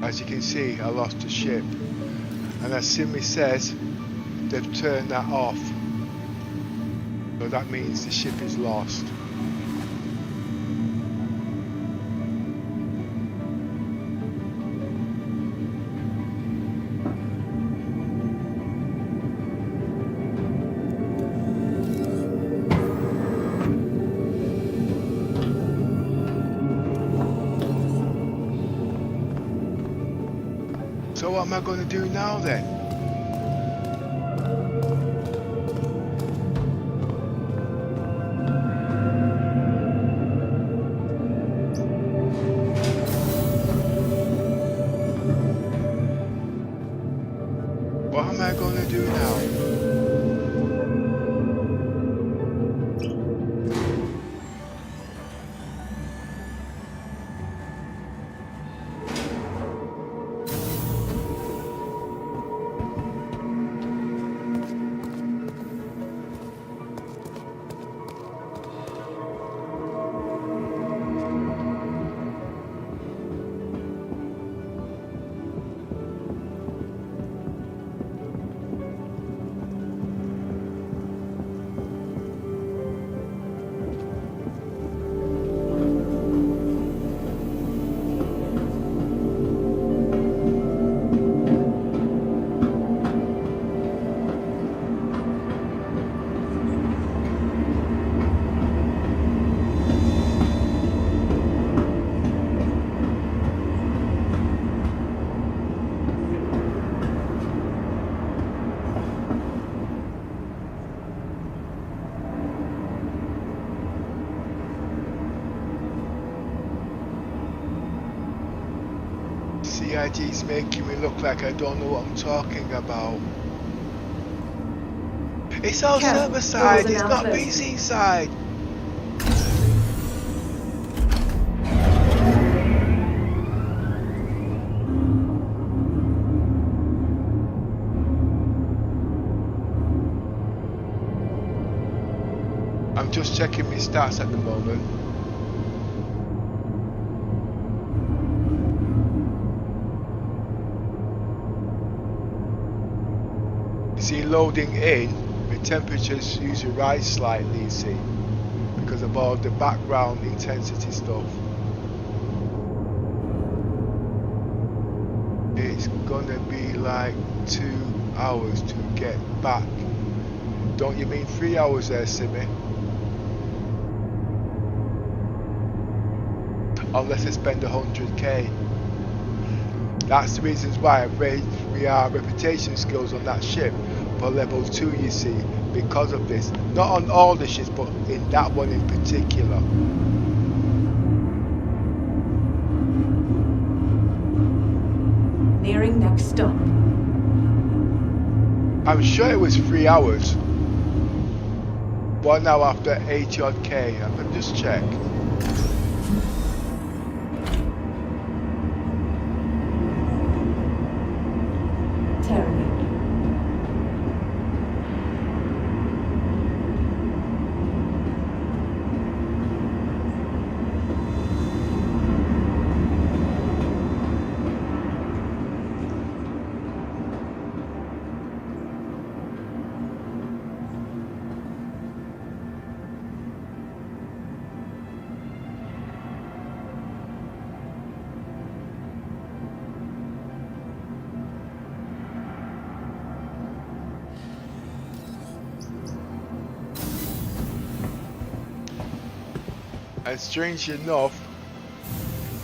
S1: As you can see, I lost a ship, and as Simi says, they've turned that off, so that means the ship is lost. So what am I going to do now then? What am I going to do now? PIG's making me look like I don't know what I'm talking about. It's all server side, it's not PC side. I'm just checking my stats at the moment. You see, loading in, the temperatures usually rise slightly, you see, because of all the background intensity stuff. It's gonna be like 2 hours to get back. Don't you mean 3 hours there, Simi? Unless I spend 100k. That's the reasons why I've raised our reputation skills on that ship for level 2, you see, because of this. Not on all the ships, but in that one in particular.
S7: Nearing next stop.
S1: I'm sure it was 3 hours. 1 hour after 80 odd K. I can just check. And strangely enough,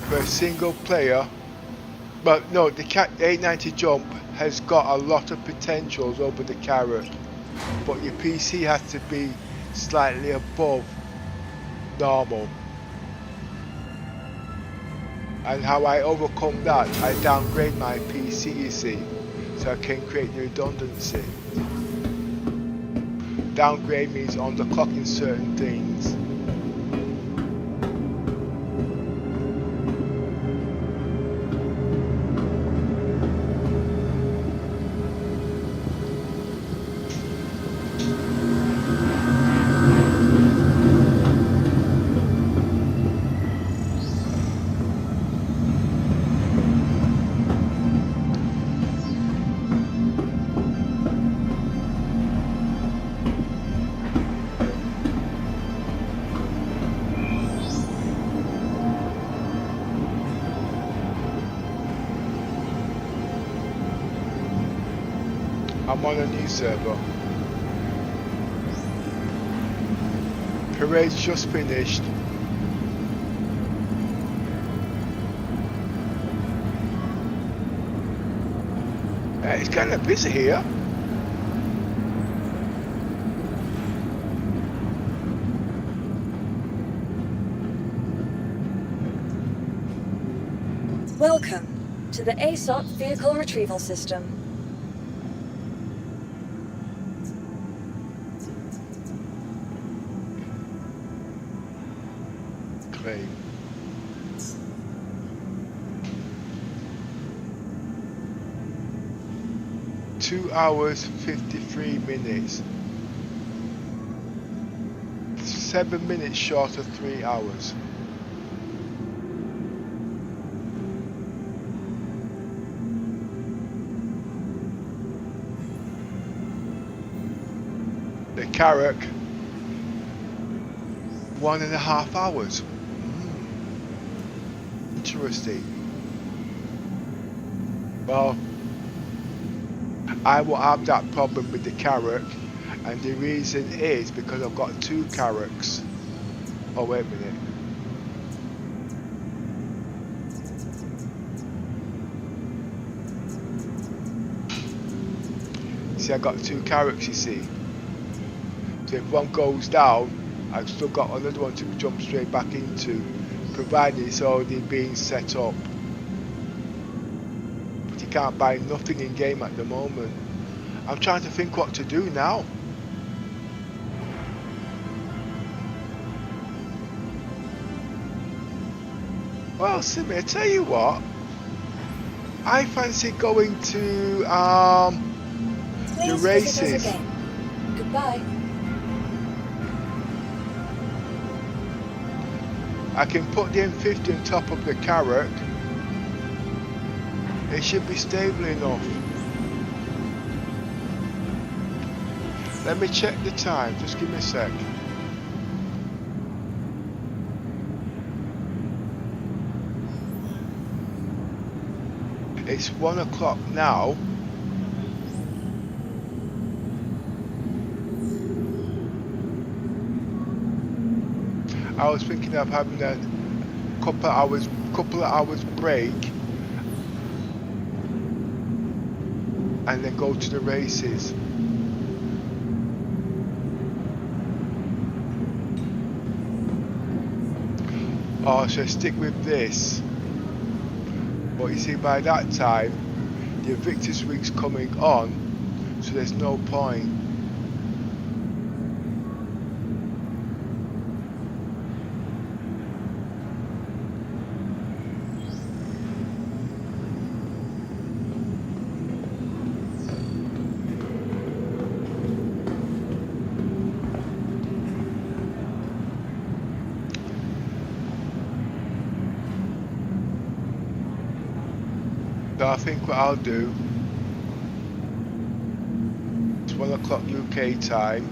S1: for a single player, but no, the 890 jump has got a lot of potentials over the carrot, but your PC has to be slightly above normal. And how I overcome that, I downgrade my PC, you see, so I can create redundancy. Downgrade means underclocking certain things. I'm on a new server. Parade's just finished. It's kind of busy here.
S5: Welcome to the ASOT Vehicle Retrieval System.
S1: Claim. Two hours 53 minutes. 7 minutes short of 3 hours. The Carrack, 1.5 hours. Interesting. Well, I will have that problem with the Carrack, and the reason is because I've got 2 Carracks. Oh, wait a minute. See, I've got 2 Carracks, you see. So if one goes down, I've still got another one to jump straight back into, provided it's already being set up. can't buy nothing in game at the moment. I'm trying to think what to do now. Well, Simi, I tell you what, I fancy going to the
S5: Please visit us
S1: races.
S5: again. Goodbye.
S1: I can put the M50 on top of the Carrack. It should be stable enough. Let me check the time, just give me a sec. It's 1 o'clock now. I was thinking of having a couple of hours break and then go to the races. Or should I stick with this? But you see, by that time the Invictus Week's coming on, so there's no point. So I think what I'll do, it's 1 o'clock UK time.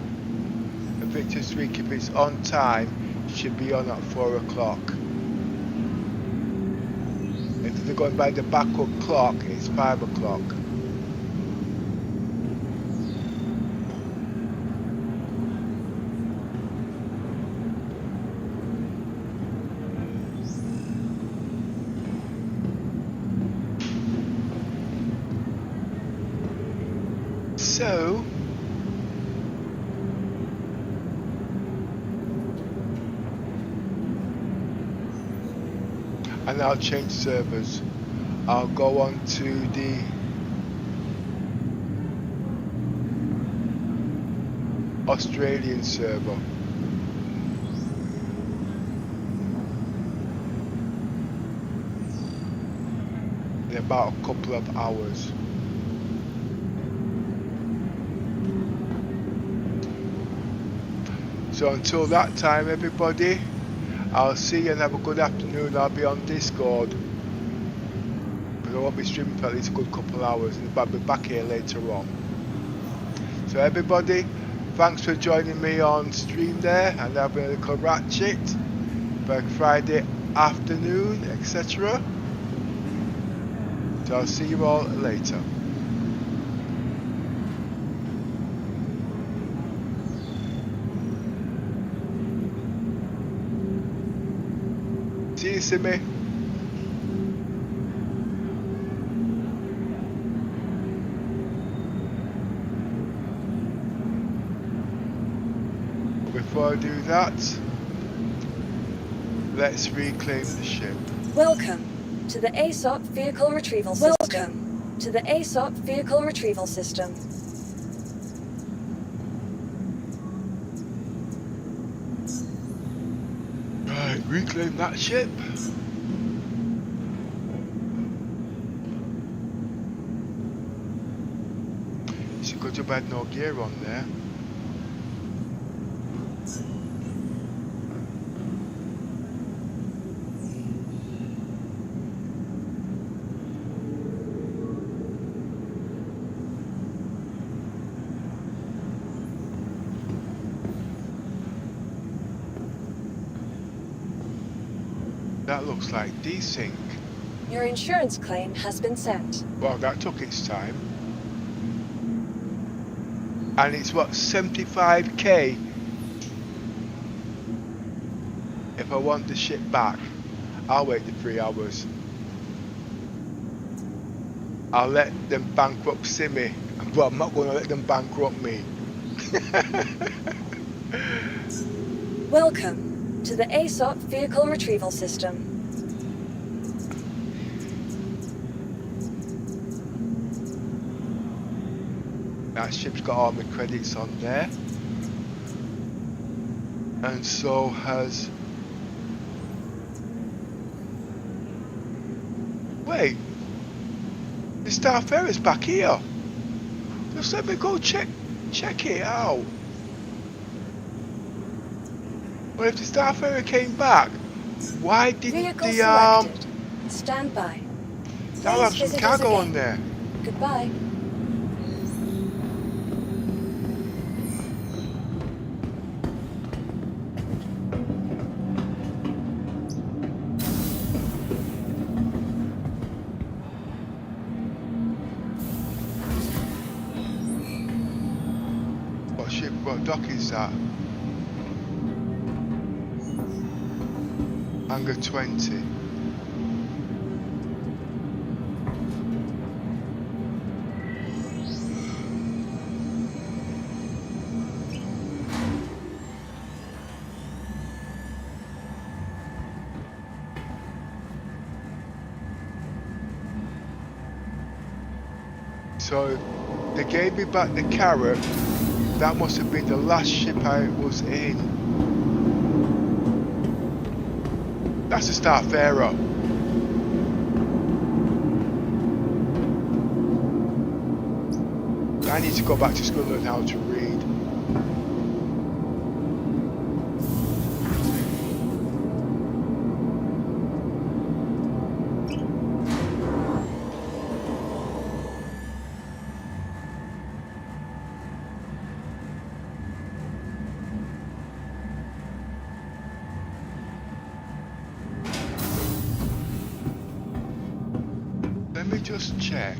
S1: Invictus Week, if it's on time, it should be on at 4 o'clock. If they're going by the backward clock, it's 5 o'clock. So, and I'll change servers. I'll go on to the Australian server. In about a couple of hours. So until that time, everybody, I'll see you and have a good afternoon. I'll be on Discord, but I won't be streaming for at least a good couple of hours, and I'll be back here later on. So everybody, thanks for joining me on stream there, and having a little ratchet for Friday afternoon, etc. So I'll see you all later. See you, Simi. Before I do that, let's reclaim the ship.
S5: Welcome to the ASOP Vehicle Retrieval System. Welcome to the ASOP Vehicle Retrieval System.
S1: Right, reclaim that ship. It's a good job I had no gear on there. That looks like desync.
S5: Your insurance claim has been sent.
S1: Well, that took its time. And it's what, 75k if I want the ship back. I'll wait the 3 hours. I'll let them bankrupt Simi, but I'm not going to let them bankrupt me.
S5: Welcome to the ASOP Vehicle Retrieval System.
S1: that ship's got all my credits on there. And so has... Wait, the Starfarer's back here. Just let me go check it out. Well, if the Starfarer came back, why didn't
S5: Vehicle
S1: the
S5: selected. Stand by.
S1: that'll have some
S5: Please visit us
S1: cargo on
S5: again.
S1: there?
S5: Goodbye.
S1: What dock is that? Hangar 20. So they gave me back the carrot. That must have been the last ship I was in. That's a Starfarer. I need to go back to school and learn how to read. Let me just check.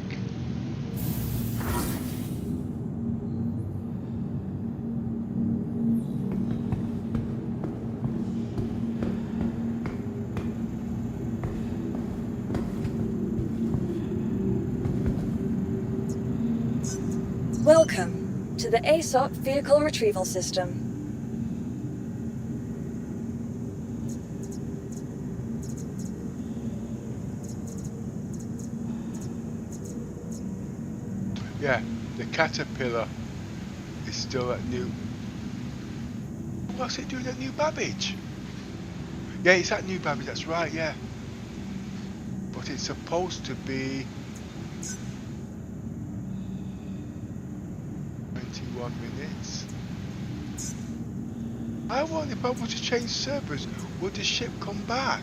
S5: Welcome to the ASOP Vehicle Retrieval System.
S1: Yeah, the Caterpillar is still at New... What's it doing at New Babbage? Yeah, it's at New Babbage, that's right, yeah. But it's supposed to be... 21 minutes. I wonder if I were to change servers, would the ship come back?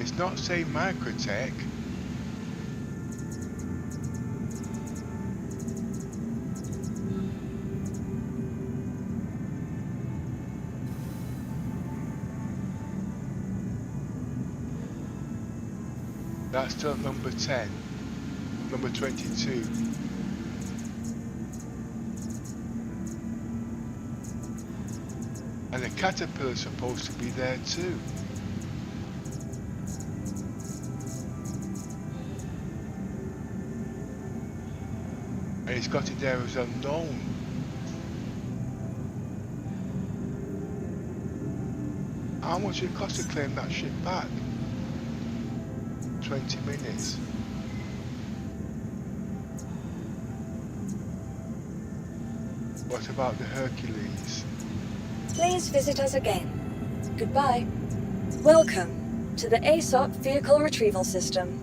S1: It's not saying Microtech. That's still number 10, number 22. And the Caterpillar's supposed to be there too. And he's got it there as unknown. How much it cost to claim that ship back? 20 minutes. What about the Hercules?
S5: Please visit us again. Goodbye. Welcome to the ASOP Vehicle Retrieval System.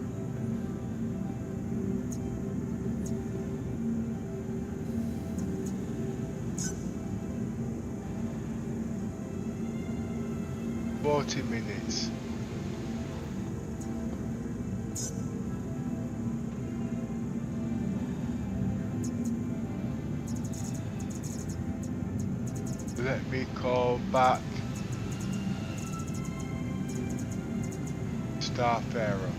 S1: Minutes. Let me call back Starfarer.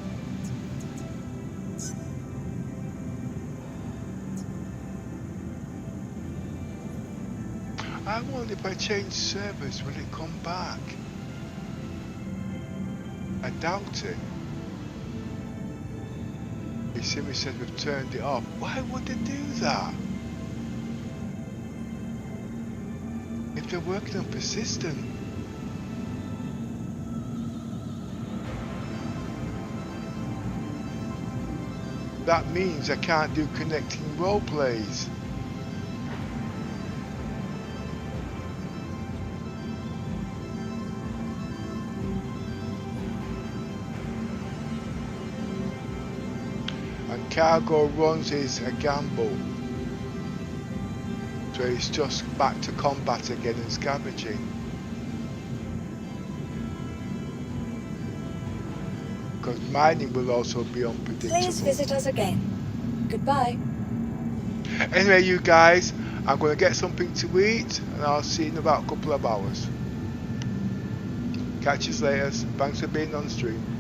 S1: I wonder if I change servers, will it come back? I doubt it. He simply said we've turned it off. Why would they do that? If they're working on persistent. that means I can't do connecting role plays. And cargo runs is a gamble. So it's just back to combat again and scavenging. Because mining will also be unpredictable.
S5: Please visit us again. Goodbye.
S1: Anyway, you guys, I'm going to get something to eat and I'll see you in about a couple of hours. Catch you later. Thanks for being on stream.